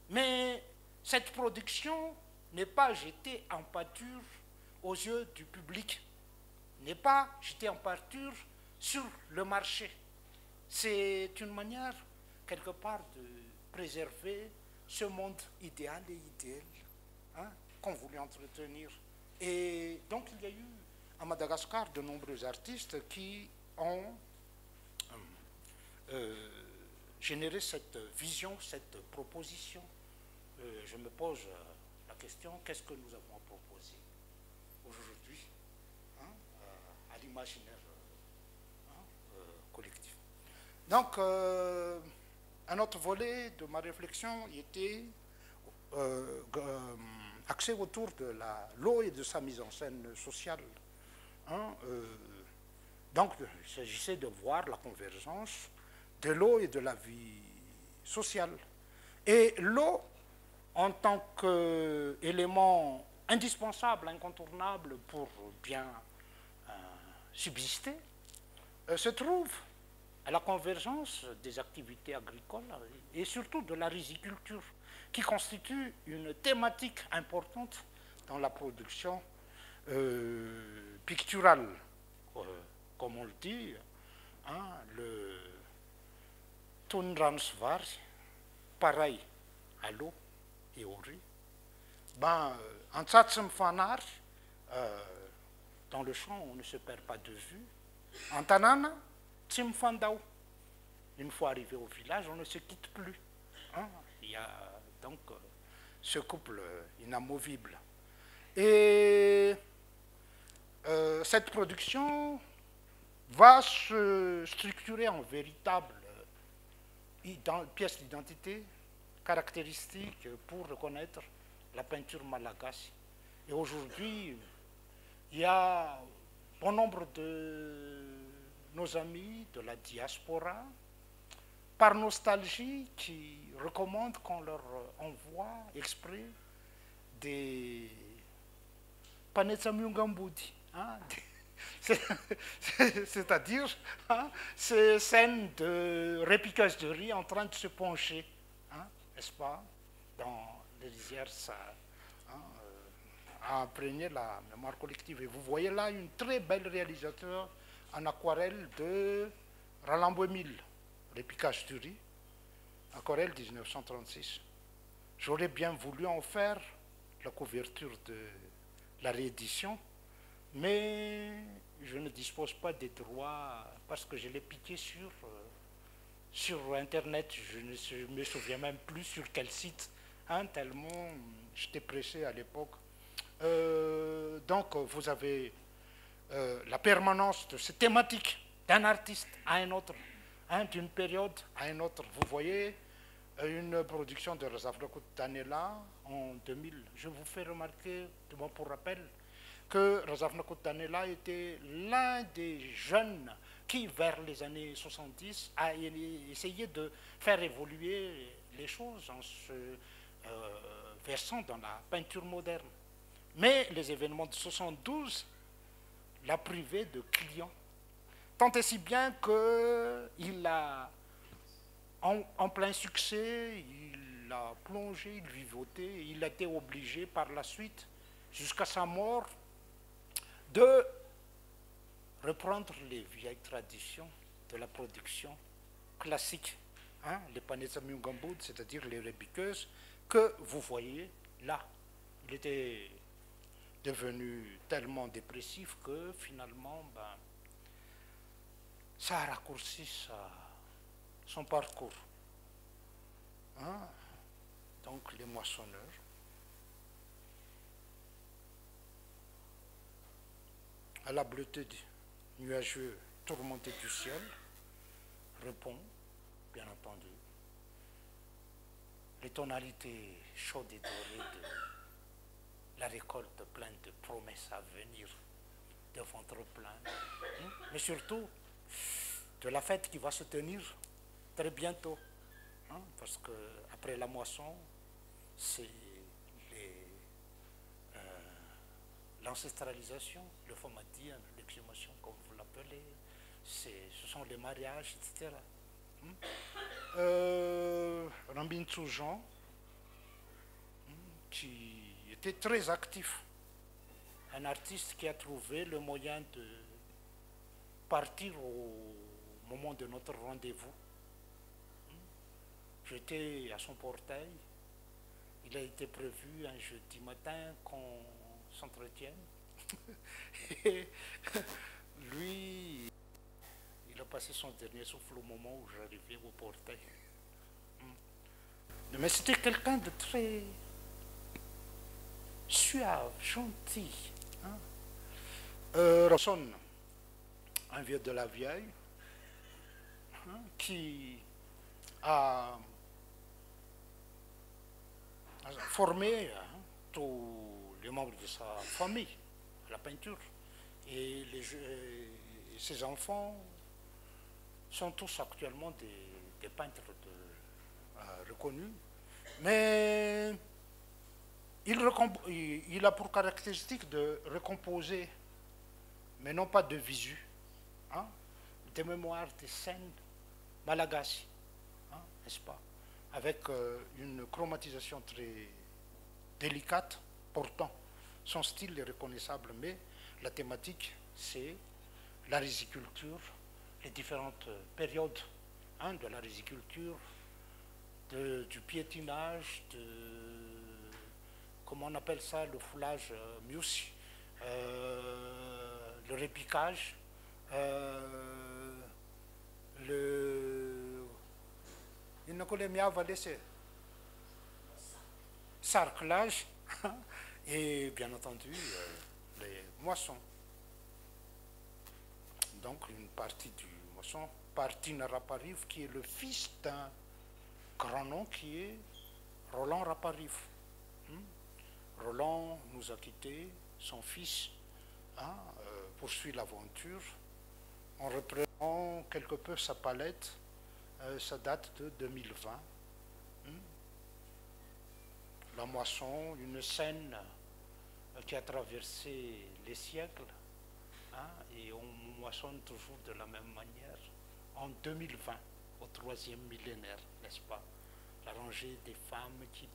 Mais cette production n'est pas jetée en pâture aux yeux du public, n'est pas jetée en pâture sur le marché. C'est une manière, quelque part, de préserver ce monde idéal et idéal, hein, qu'on voulait entretenir. Et donc il y a eu à Madagascar de nombreux artistes qui ont généré cette vision, cette proposition. Je me pose la question, qu'est-ce que nous avons proposé aujourd'hui, hein, à l'imaginaire, hein, collectif. Donc, un autre volet de ma réflexion était axé autour de l'eau et de sa mise en scène sociale. Hein, donc, il s'agissait de voir la convergence de l'eau et de la vie sociale. Et l'eau, en tant qu'élément indispensable, incontournable pour bien subsister, se trouve à la convergence des activités agricoles et surtout de la riziculture, qui constitue une thématique importante dans la production picturale. Comme on le dit, hein, le Tunransvar, pareil à l'eau et au riz. Ben, en Tsatsum Fanar, dans le champ, on ne se perd pas de vue. En Tanana, Tsimfandao. Une fois arrivé au village, on ne se quitte plus. Hein? Il y a donc ce couple inamovible. Et cette production va se structurer en véritable pièce d'identité caractéristique pour reconnaître la peinture malagasy. Et aujourd'hui, Il y a bon nombre de nos amis de la diaspora, par nostalgie, qui recommandent qu'on leur envoie exprès des Panetsamyungambudi, hein, c'est-à-dire hein, ces scènes de répiquage de riz en train de se pencher, hein, n'est-ce pas, dans les lisières, ça a imprégné la mémoire collective. Et vous voyez là une très belle réalisation en aquarelle de Roland Boemil, répiquage du riz, aquarelle 1936. J'aurais bien voulu en faire la couverture de la réédition, mais je ne dispose pas des droits parce que je l'ai piqué sur Internet. Je ne me souviens même plus sur quel site, hein, tellement j'étais pressé à l'époque. Donc vous avez la permanence de ces thématiques d'un artiste à un autre, hein, d'une période à une autre. Vous voyez une production de Razafnakout Danela en 2000. Je vous fais remarquer, pour rappel, que Razafnakout Danela était l'un des jeunes qui, vers les années 70, a essayé de faire évoluer les choses en se versant dans la peinture moderne. Mais les événements de 72 l'a privé de clients, tant et si bien qu'il a, en plein succès, il a plongé, il vivotait, il a été obligé par la suite, jusqu'à sa mort, de reprendre les vieilles traditions de la production classique, hein, les Panetsamyungambud, c'est-à-dire les répiqueuses, que vous voyez là. Il était devenu tellement dépressif que finalement, ça a raccourci son parcours. Hein? Donc les moissonneurs. À la bleuté nuageux tourmentée du ciel, répond, bien entendu, les tonalités chaudes et dorées de la récolte pleine de promesses à venir, de ventre plein, mais surtout de la fête qui va se tenir très bientôt, hein, parce qu'après la moisson, c'est l'ancestralisation, le fomadien, l'exhumation comme vous l'appelez, ce sont les mariages, etc. Rambin Jean, qui était très actif, un artiste qui a trouvé le moyen de partir au moment de notre rendez-vous. J'étais à son portail, il a été prévu un jeudi matin qu'on s'entretienne. Et lui, il a passé son dernier souffle au moment où j'arrivais au portail. Mais c'était quelqu'un de très suave, gentil. Rosson, un vieux de la vieille, qui a formé tous les membres de sa famille à la peinture. Et ses enfants sont tous actuellement des peintres reconnus. Mais il a pour caractéristique de recomposer, mais non pas de visu, hein, des mémoires, des scènes malagasy, hein, n'est-ce pas, avec une chromatisation très délicate. Pourtant, son style est reconnaissable, mais la thématique, c'est la riziculture, les différentes périodes, hein, de la riziculture, du piétinage, comment on appelle ça, le foulage mius, le répiquage, sarclage et bien entendu les moissons. Donc une partie du moisson, Partina Rapariv, qui est le fils d'un grand nom qui est Roland Rapariv. Roland nous a quittés, son fils hein, poursuit l'aventure en reprenant quelque peu sa palette. Ça date de 2020. La moisson, une scène qui a traversé les siècles, hein, et on moissonne toujours de la même manière. En 2020, au troisième millénaire, n'est-ce pas? La rangée des femmes qui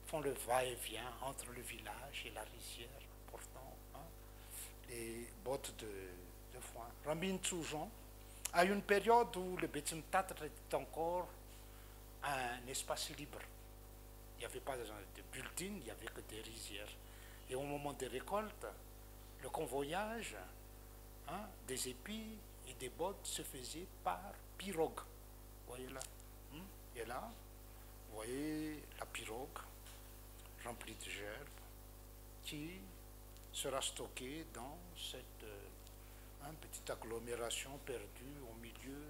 font le va-et-vient entre le village et la rizière, portant, hein, les bottes de foin. Ramin Tsoujong, à une période où le Béthune Tatre était encore un espace libre. Il n'y avait pas de building, il n'y avait que des rizières. Et au moment des récoltes, le convoyage, hein, des épis et des bottes se faisait par pirogue. Vous voyez là, et là, vous voyez la pirogue remplie de gerbes qui sera stockée dans cette petite agglomération perdue au milieu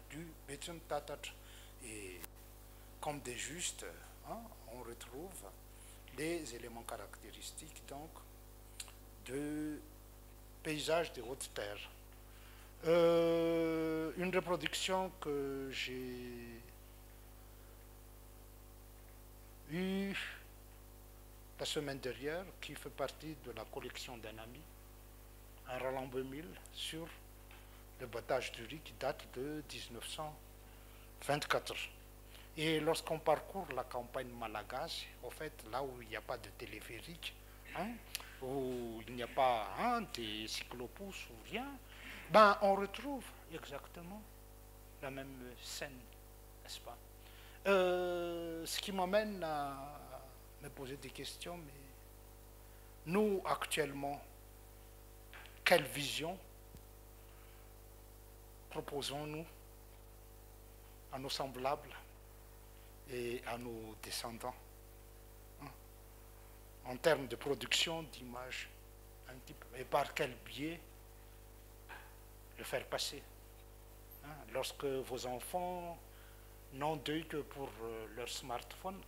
du Béthune Tatre. Et comme des justes, hein, on retrouve les éléments caractéristiques donc de paysage des hautes terres. Une reproduction que j'ai eue la semaine dernière, qui fait partie de la collection d'un ami, un Roland Bemil sur le battage du riz qui date de 1924. Et lorsqu'on parcourt la campagne malagache, au fait, là où il n'y a pas de téléphérique, hein, où il n'y a pas, hein, des cyclopousses ou rien, ben on retrouve exactement la même scène, n'est-ce pas? Ce qui m'amène à me poser des questions, mais nous, actuellement, quelle vision proposons-nous à nos semblables et à nos descendants, hein, en termes de production d'images, et par quel biais le faire passer, hein, lorsque vos enfants n'ont d'œil que pour leur smartphone,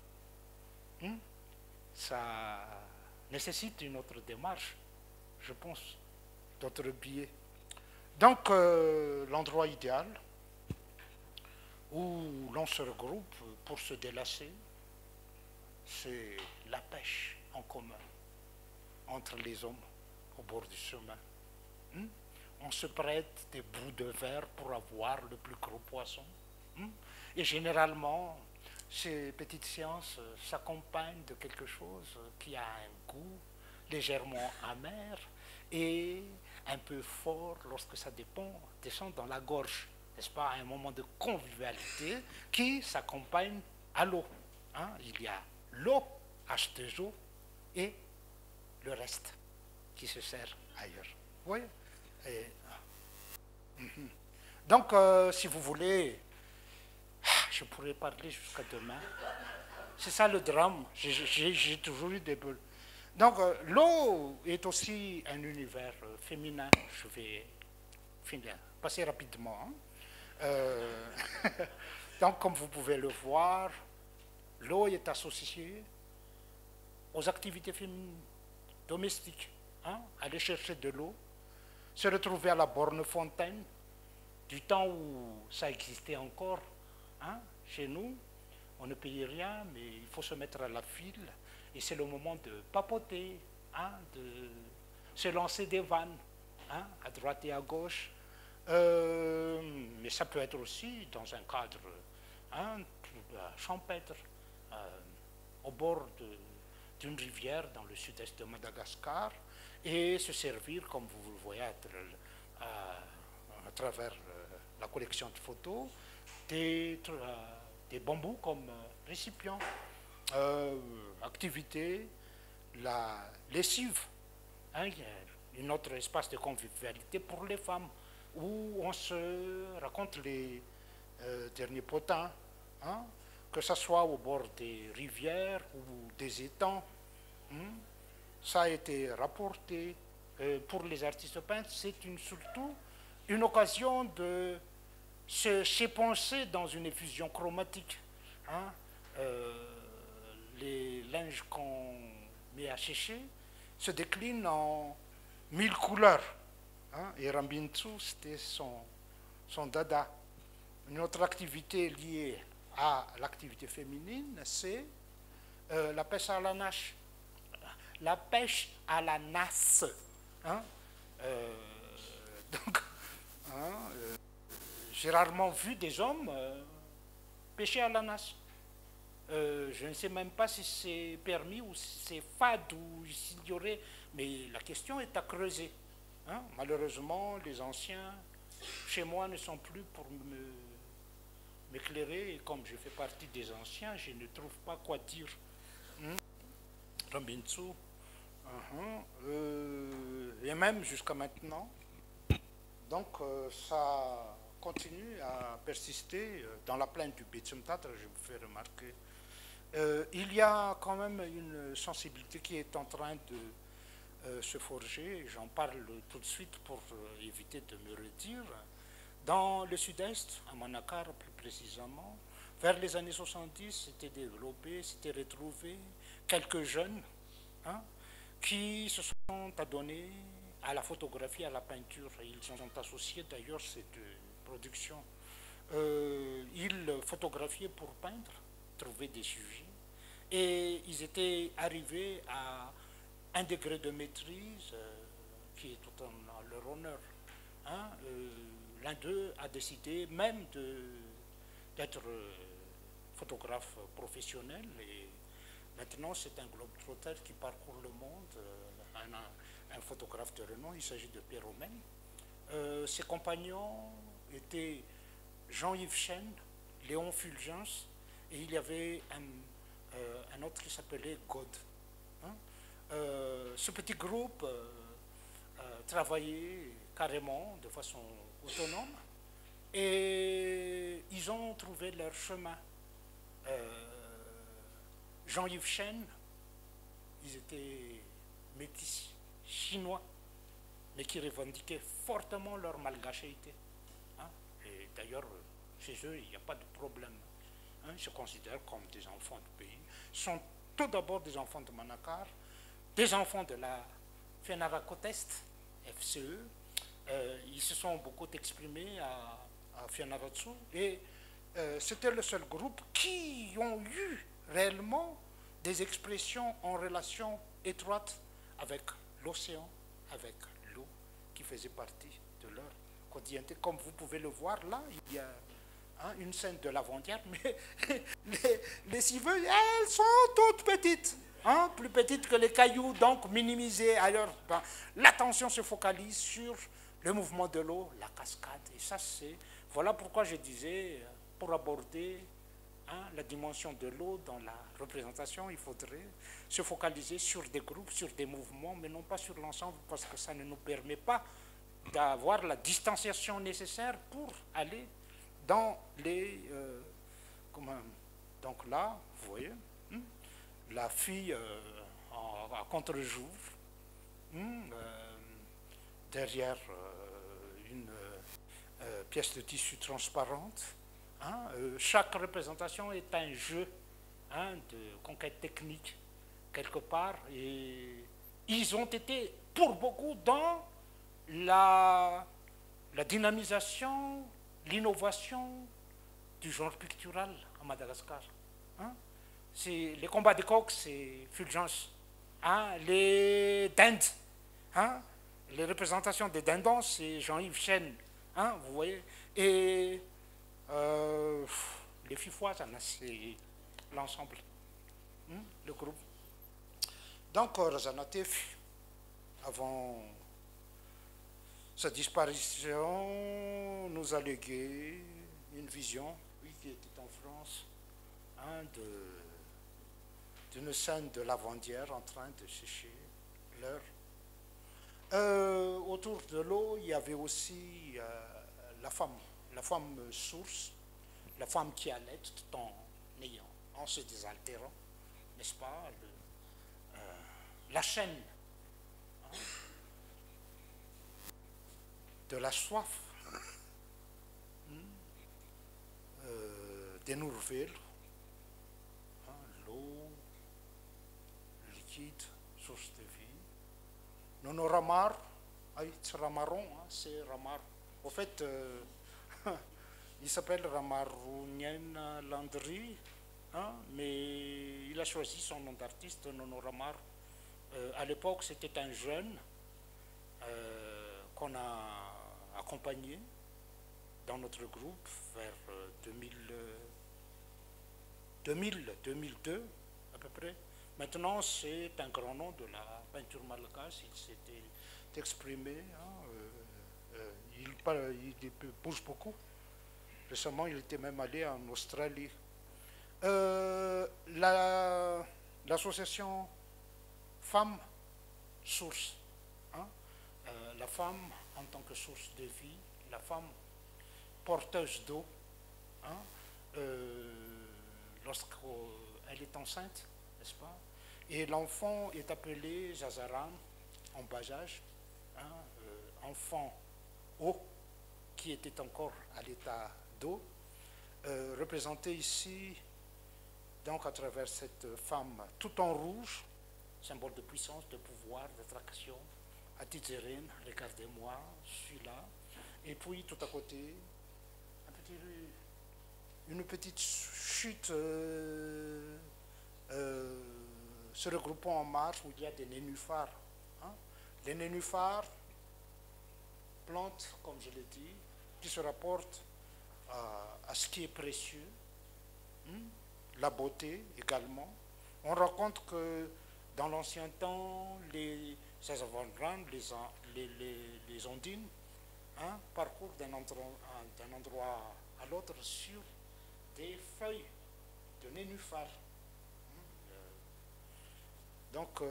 hein, ça nécessite une autre démarche, je pense, d'autres biais. Donc, l'endroit idéal où l'on se regroupe pour se délasser, c'est la pêche en commun entre les hommes au bord du chemin. On se prête des bouts de verre pour avoir le plus gros poisson. Et généralement, ces petites séances s'accompagnent de quelque chose qui a un goût légèrement amer et un peu fort lorsque ça descend dans la gorge, n'est-ce pas, un moment de convivialité qui s'accompagne à l'eau. Hein? Il y a l'eau, H2O, et le reste qui se sert ailleurs. Vous voyez? Donc, si vous voulez, je pourrais parler jusqu'à demain. C'est ça le drame. J'ai toujours eu des bulles. Donc, l'eau est aussi un univers féminin. Je vais finir, passer rapidement. Hein. Donc, comme vous pouvez le voir, l'eau est associée aux activités féminines, domestiques. Hein. Aller chercher de l'eau, se retrouver à la borne fontaine, du temps où ça existait encore. Hein. Chez nous, on ne paye rien, mais il faut se mettre à la file. Et c'est le moment de papoter, hein, de se lancer des vannes, hein, à droite et à gauche. Mais ça peut être aussi dans un cadre, hein, champêtre, au bord d'une rivière dans le sud-est de Madagascar, et se servir, comme vous le voyez à travers la collection de photos, des bambous comme récipients. Activité, la lessive, hein, un autre espace de convivialité pour les femmes, où on se raconte les derniers potins, hein, que ce soit au bord des rivières ou des étangs. Ça a été rapporté. Pour les artistes peintres, c'est surtout une occasion de s'épancher dans une effusion chromatique. Hein. Les linges qu'on met à sécher se déclinent en mille couleurs. Hein, et Rambintu, c'était son dada. Une autre activité liée à l'activité féminine, c'est la pêche à la nage. La pêche à la nasse. Hein, euh, donc, hein, j'ai rarement vu des hommes pêcher à la nasse. Je ne sais même pas si c'est permis ou si c'est fade ou s'il y aurait, mais la question est à creuser. Hein. Malheureusement, les anciens chez moi ne sont plus pour m'éclairer et comme je fais partie des anciens, je ne trouve pas quoi dire. Rambinsu, et même jusqu'à maintenant. Donc ça continue à persister dans la plaine du Bitsumtatra, je vous fais remarquer. Il y a quand même une sensibilité qui est en train de se forger, j'en parle tout de suite pour éviter de me redire. Dans le sud-est, à Manakar plus précisément, vers les années 70, s'était développé, s'était retrouvé quelques jeunes hein, qui se sont adonnés à la photographie, à la peinture. Ils sont associés d'ailleurs cette production. Ils photographiaient pour peindre, trouver des sujets, et ils étaient arrivés à un degré de maîtrise qui est tout en leur honneur. Hein, l'un d'eux a décidé même d'être photographe professionnel et maintenant c'est un globe-trotter qui parcourt le monde, un photographe de renom, il s'agit de Pierre Romain. Ses compagnons étaient Jean-Yves Chen, Léon Fulgence et il y avait un autre qui s'appelait God. Hein. Ce petit groupe travaillait carrément de façon autonome et ils ont trouvé leur chemin. Jean-Yves Chen, ils étaient métis chinois, mais qui revendiquaient fortement leur malgachéité. Hein? Et d'ailleurs, chez eux, il n'y a pas de problème. Hein? Ils se considèrent comme des enfants du pays. Ils sont tout d'abord des enfants de Manakar, des enfants de la Fianaracotest, FCE. Ils se sont beaucoup exprimés à Fianaratsu et c'était le seul groupe qui ont eu réellement des expressions en relation étroite avec l'océan, avec l'eau, qui faisait partie de leur quotidienneté. Comme vous pouvez le voir là, il y a une scène de lavandière, mais les civeuses, elles sont toutes petites. Hein, plus petites que les cailloux, donc minimisées. Alors, l'attention se focalise sur le mouvement de l'eau, la cascade. Et ça, c'est... Voilà pourquoi je disais, pour aborder la dimension de l'eau dans la représentation, il faudrait se focaliser sur des groupes, sur des mouvements, mais non pas sur l'ensemble, parce que ça ne nous permet pas d'avoir la distanciation nécessaire pour aller dans les... donc là, vous voyez, la fille à contre-jour, derrière une pièce de tissu transparente. Hein, chaque représentation est un jeu de conquête technique, quelque part. Et ils ont été, pour beaucoup, dans la dynamisation, l'innovation du genre pictural à Madagascar. Hein. Les combats de coq, c'est Fulgence. Hein, les dindes, hein, les représentations des dindons, c'est Jean-Yves Chen. Hein, vous voyez. Et les Fifois, c'est l'ensemble, le groupe. Donc, Razanatef, avant sa disparition, nous a légué une vision, lui qui était en France, d'une scène de lavandière en train de sécher l'heure. Autour de l'eau, il y avait aussi la femme source, la femme qui allait tout en se désaltérant, n'est-ce pas, la chaîne de la soif, des nourvelles, l'eau liquide, source de vie. Nonoramar, Ah, c'est Ramaron, hein, c'est Ramar. Au fait, il s'appelle Ramarounian Landry, hein, mais il a choisi son nom d'artiste, Nono Ramar. À l'époque, c'était un jeune qu'on a accompagné dans notre groupe vers 2002 à peu près. Maintenant, c'est un grand nom de la peinture malgache. Il s'était exprimé. Hein, il bouge beaucoup. Récemment, il était même allé en Australie. L'association Femmes Source, hein, la femme en tant que source de vie, la femme porteuse d'eau, hein, lorsqu'elle est enceinte, n'est-ce pas? Et l'enfant est appelé Jazaran en bas âge, hein, enfant eau, qui était encore à l'état d'eau, représenté ici, donc à travers cette femme tout en rouge, symbole de puissance, de pouvoir, d'attraction. Atizérine, regardez-moi, je suis là. Et puis tout à côté, une petite chute se regroupant en marche où il y a des nénuphars. Hein. Les nénuphars, plantes, comme je l'ai dit, qui se rapportent à ce qui est précieux, la beauté également. On raconte que dans l'ancien temps, les Sazavandran, les ondines, hein, parcourent d'un endroit à l'autre sur des feuilles de nénuphar. Donc,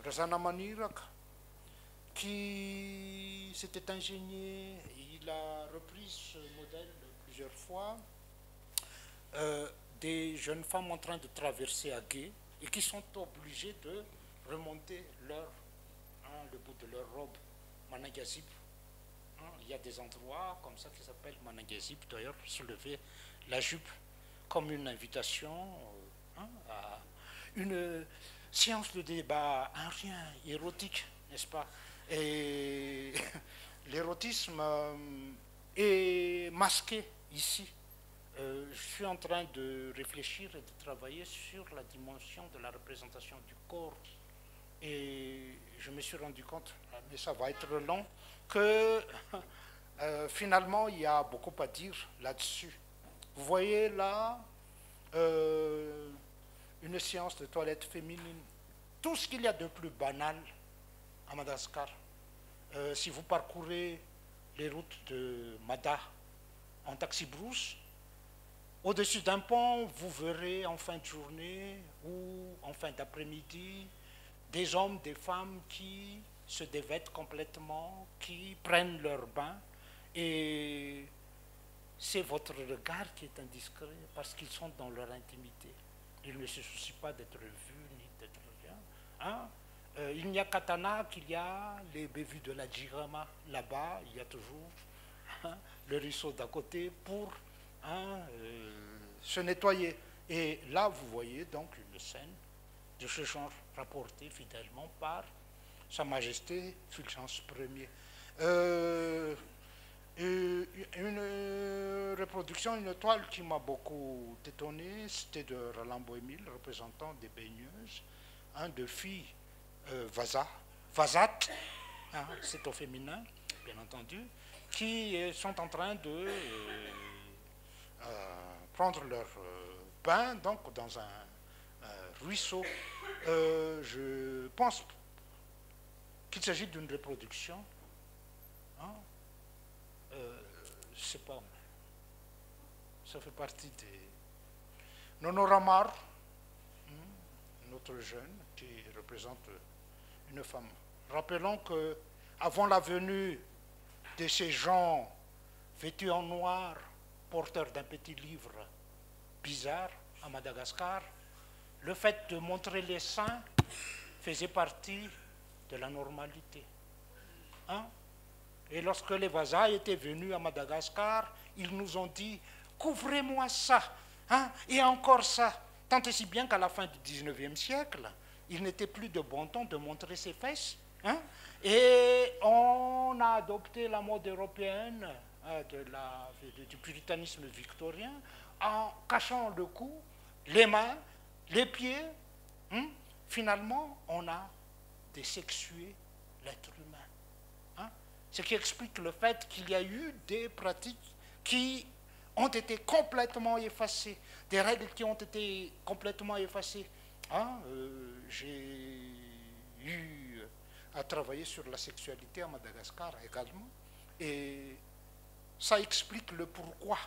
Razana Manirak, qui s'était ingénié, il a repris ce modèle plusieurs fois, des jeunes femmes en train de traverser à gué et qui sont obligées de remonter le bout de leur robe Managazip. Il y a des endroits comme ça qui s'appellent Managazip, d'ailleurs, soulever la jupe comme une invitation à une séance de débat, un rien érotique, n'est-ce pas? Et l'érotisme est masqué ici. Je suis en train de réfléchir et de travailler sur la dimension de la représentation du corps. Et je me suis rendu compte, mais ça va être long, que finalement, il y a beaucoup à dire là-dessus. Vous voyez là une séance de toilette féminine. Tout ce qu'il y a de plus banal à Madagascar. Si vous parcourez les routes de Mada en taxi-brousse, au-dessus d'un pont, vous verrez en fin de journée ou en fin d'après-midi des hommes, des femmes qui se dévêtent complètement, qui prennent leur bain, et c'est votre regard qui est indiscret parce qu'ils sont dans leur intimité. Ils ne se soucient pas d'être vus ni d'être rien. Hein? Il n'y a qu'à Tana qu'il y a les bévues de la Djirama. Là-bas, il y a toujours le ruisseau d'à côté pour se nettoyer. Et là, vous voyez donc une scène de ce genre rapportée fidèlement par Sa Majesté Fulgence Ier. Une reproduction, une toile qui m'a beaucoup étonné, c'était de Roland Boémil, représentant des baigneuses, de filles Vazat, c'est au féminin, bien entendu, qui sont en train de prendre leur bain donc dans un ruisseau. Je pense qu'il s'agit d'une reproduction. Je ne sais pas, ça fait partie des... Nono Ramar, notre jeune, qui représente une femme. Rappelons que avant la venue de ces gens vêtus en noir, porteurs d'un petit livre bizarre à Madagascar, le fait de montrer les seins faisait partie de la normalité. Et lorsque les Vazas étaient venus à Madagascar, ils nous ont dit « couvrez-moi ça, et encore ça ». Tant et si bien qu'à la fin du 19e siècle, il n'était plus de bon ton de montrer ses fesses, Hein? Et on a adopté la mode européenne du puritanisme victorien en cachant le cou, les mains, les pieds. Hein? Finalement, on a désexué l'être humain. Hein? Ce qui explique le fait qu'il y a eu des pratiques qui ont été complètement effacées, des règles qui ont été complètement effacées. Hein? J'ai eu à travailler sur la sexualité à Madagascar également, et ça explique le pourquoi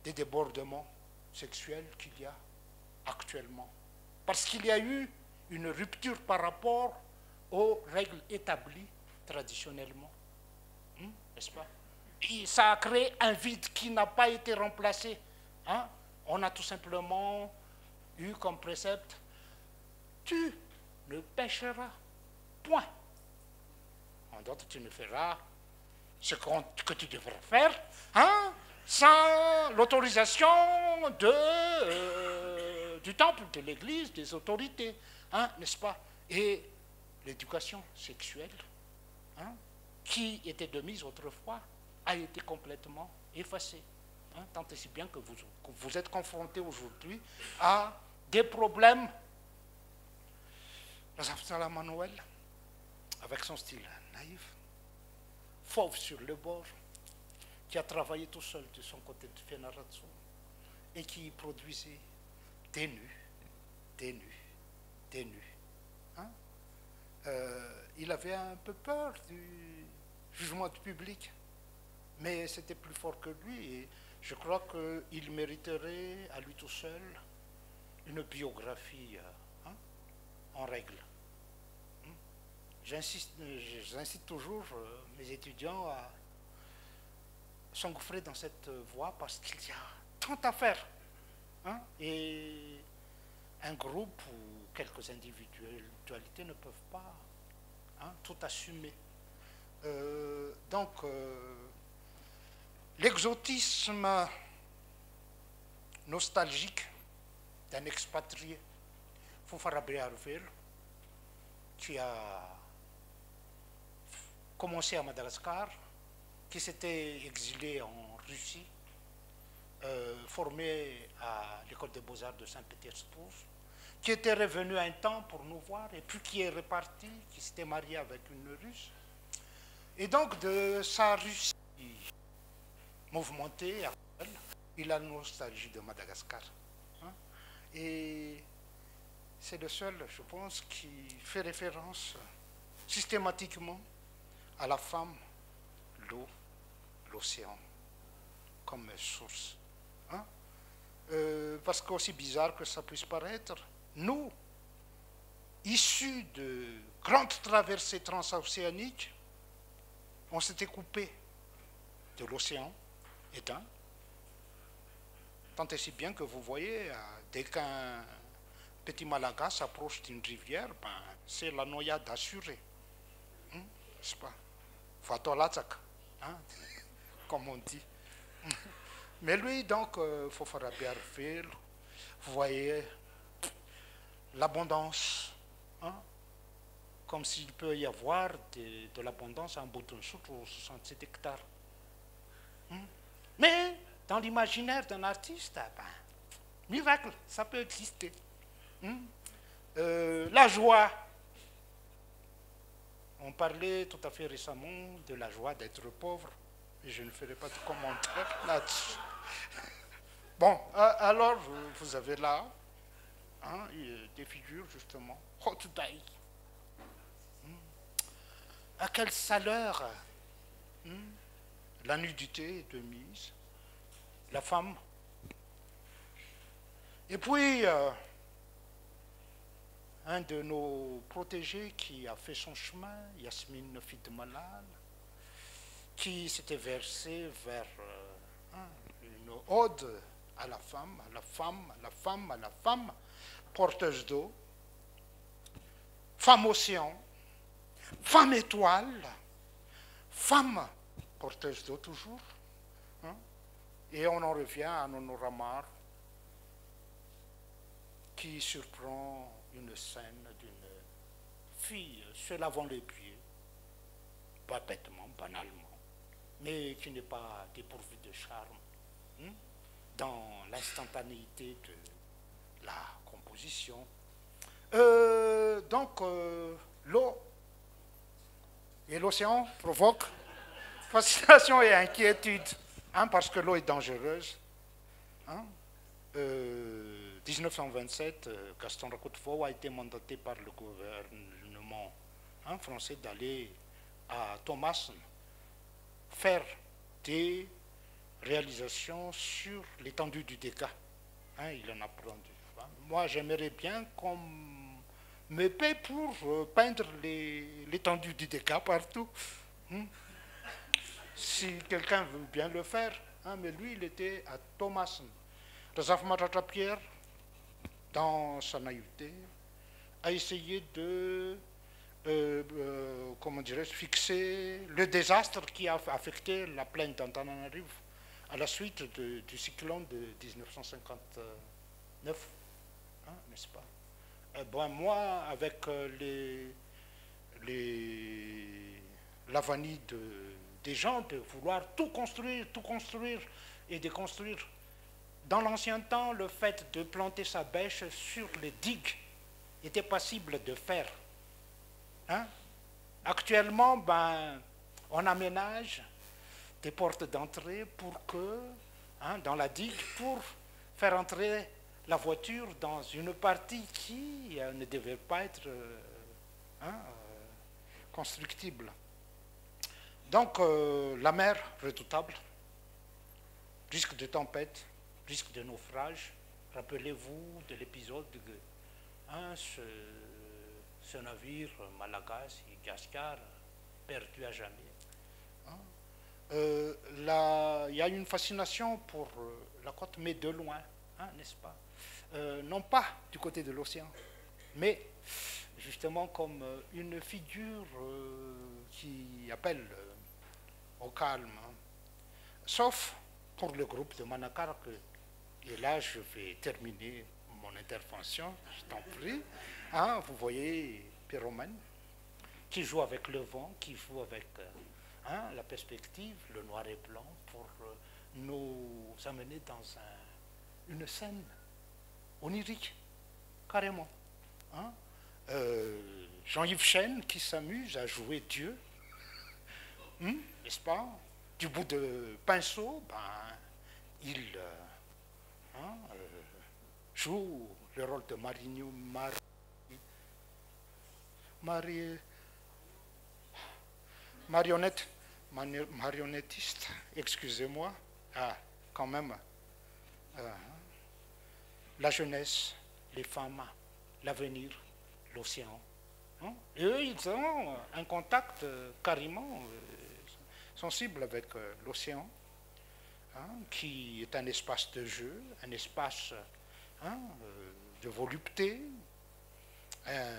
des débordements sexuels qu'il y a actuellement. Parce qu'il y a eu une rupture par rapport aux règles établies traditionnellement. N'est-ce pas? Et ça a créé un vide qui n'a pas été remplacé. Hein? On a tout simplement eu comme précepte: tu ne pécheras point. En d'autres, tu ne feras ce que tu devrais faire, hein, sans l'autorisation du temple, de l'église, des autorités, hein, n'est-ce pas? Et l'éducation sexuelle, hein, qui était de mise autrefois, a été complètement effacée. Hein, tant et si bien que vous êtes confrontés aujourd'hui à des problèmes. Razafzala Manuel, avec son style naïf, fauve sur le bord, qui a travaillé tout seul de son côté de Fenaratsu et qui produisait des nus, des nus, des nus. Hein? Il avait un peu peur du jugement du public, mais c'était plus fort que lui, et je crois qu'il mériterait à lui tout seul une biographie en règle. J'incite toujours mes étudiants à s'engouffrer dans cette voie parce qu'il y a tant à faire. Hein? Et un groupe ou quelques individualités ne peuvent pas tout assumer. Donc, l'exotisme nostalgique d'un expatrié, Fofarabe Arvel, qui a commencé à Madagascar, qui s'était exilé en Russie, formé à l'école des beaux-arts de Saint-Pétersbourg, qui était revenu un temps pour nous voir, et puis qui est reparti, qui s'était marié avec une Russe. Et donc, de sa Russie mouvementée, il a la nostalgie de Madagascar. Hein? Et c'est le seul, je pense, qui fait référence systématiquement à la femme, l'eau, l'océan, comme source. Hein? Parce qu'aussi bizarre que ça puisse paraître, nous, issus de grandes traversées transocéaniques, on s'était coupé de l'océan éteint, tant et si bien que vous voyez, dès qu'un petit Malaga s'approche d'une rivière, ben, c'est la noyade assurée. N'est-ce pas? Fatolatzak, comme on dit. Mais lui, donc, Fofarabe Arvel, vous voyez l'abondance, comme s'il peut y avoir de l'abondance en Boutonsouk aux 67 hectares. Mais dans l'imaginaire d'un artiste, ben, miracle, ça peut exister. La joie. On parlait tout à fait récemment de la joie d'être pauvre, et je ne ferai pas de commentaire là-dessus. Bon, alors vous avez là des figures justement. Hotudai. À quelle saleur la nudité est de mise, la femme. Et puis, un de nos protégés qui a fait son chemin, Yasmine Fidmalal, qui s'était versé vers une ode à la femme, à la femme, à la femme, à la femme, porteuse d'eau, femme océan, femme étoile, femme porteuse d'eau toujours. Et on en revient à Nonoramar, qui surprend une scène d'une fille se lavant les pieds, pas bêtement, banalement, mais qui n'est pas dépourvue de charme, hein, dans l'instantanéité de la composition. Donc, l'eau et l'océan provoquent fascination et inquiétude, hein, parce que l'eau est dangereuse. Hein. 1927, Gaston Roquefort a été mandaté par le gouvernement, hein, français d'aller à Thomas faire des réalisations sur l'étendue du dégât. Hein, il en a rendu. Hein. Moi, j'aimerais bien qu'on me paie pour peindre l'étendue du dégât partout. Hein. Si quelqu'un veut bien le faire, hein, mais lui, il était à Thomas. Razaf Maratapierre, dans sa naïveté, a essayé de comment dirais-je, fixer le désastre qui a affecté la plaine d'Antananarivo à la suite du cyclone de 1959, hein, n'est-ce pas? Bon, moi, avec la vanille des gens de vouloir tout construire et déconstruire. Dans l'ancien temps, le fait de planter sa bêche sur les digues était passible de fer. Hein? Actuellement, ben, on aménage des portes d'entrée pour que, hein, dans la digue, pour faire entrer la voiture dans une partie qui ne devait pas être constructible. Donc, la mer redoutable, risque de tempête, risque de naufrage. Rappelez-vous de l'épisode de ce navire Malagasy, Gascar, perdu à jamais. Hein? Il y a une fascination pour la côte, mais de loin, hein, n'est-ce pas? Non pas du côté de l'océan, mais justement comme une figure qui appelle au calme. Hein. Sauf pour le groupe de Manakar, et là je vais terminer mon intervention, je t'en prie. Hein, vous voyez Pyromane, qui joue avec le vent, qui joue avec hein, la perspective, le noir et blanc, pour nous amener dans une scène onirique, carrément. Hein. Jean-Yves Chêne qui s'amuse à jouer Dieu, n'est-ce pas? Du bout de pinceau, ben, il joue le rôle de marionnettiste, excusez-moi, quand même, la jeunesse, les femmes, l'avenir, l'océan. Hein? Et eux, ils ont un contact carrément sensible avec l'océan, hein, qui est un espace de jeu, un espace hein, de volupté, la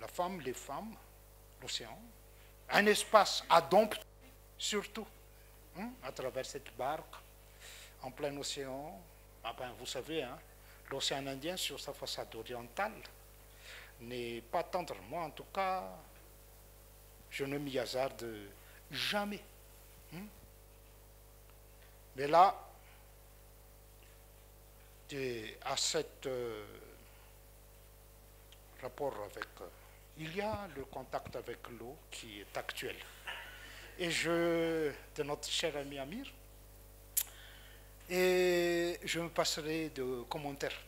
femme, les femmes, l'océan, un espace à dompter, surtout, hein, à travers cette barque, en plein océan. Ah ben, vous savez, hein, l'océan Indien, sur sa façade orientale, n'est pas tendre. Moi, en tout cas, je ne m'y hasarde jamais. Mais là, à cet rapport avec... il y a le contact avec l'eau qui est actuel. Et de notre cher ami Amir, et je me passerai de commentaires.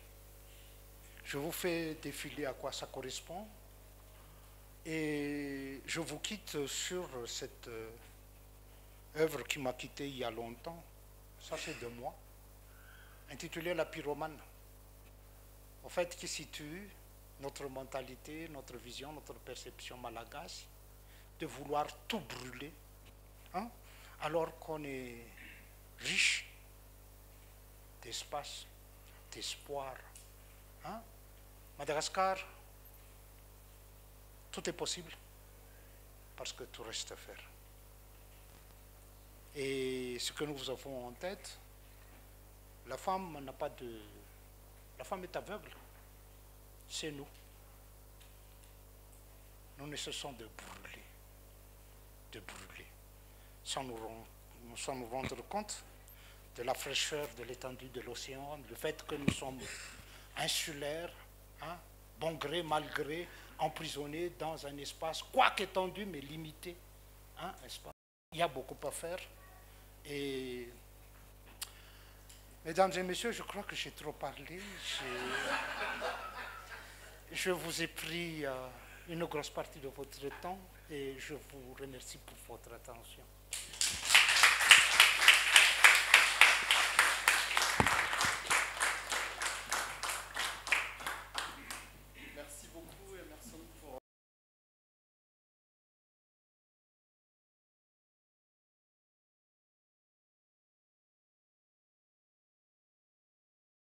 Je vous fais défiler à quoi ça correspond. Et je vous quitte sur cette œuvre qui m'a quitté il y a longtemps. Ça, c'est de moi. Intitulée La Pyromane. En fait, qui situe notre mentalité, notre vision, notre perception malagasy, de vouloir tout brûler, hein, alors qu'on est riche d'espace, d'espoir. Hein. Madagascar, tout est possible, parce que tout reste à faire. Et ce que nous avons en tête, la femme n'a pas de... La femme est aveugle. c'est nous. Nous ne cessons de brûler, sans nous rendre compte de la fraîcheur de l'étendue de l'océan, le fait que nous sommes insulaires, hein, bon gré, mal gré, emprisonnés dans un espace, quoique étendu, mais limité. Hein, il y a beaucoup à faire. Et, mesdames et messieurs, je crois que j'ai trop parlé. Je vous ai pris une grosse partie de votre temps et je vous remercie pour votre attention.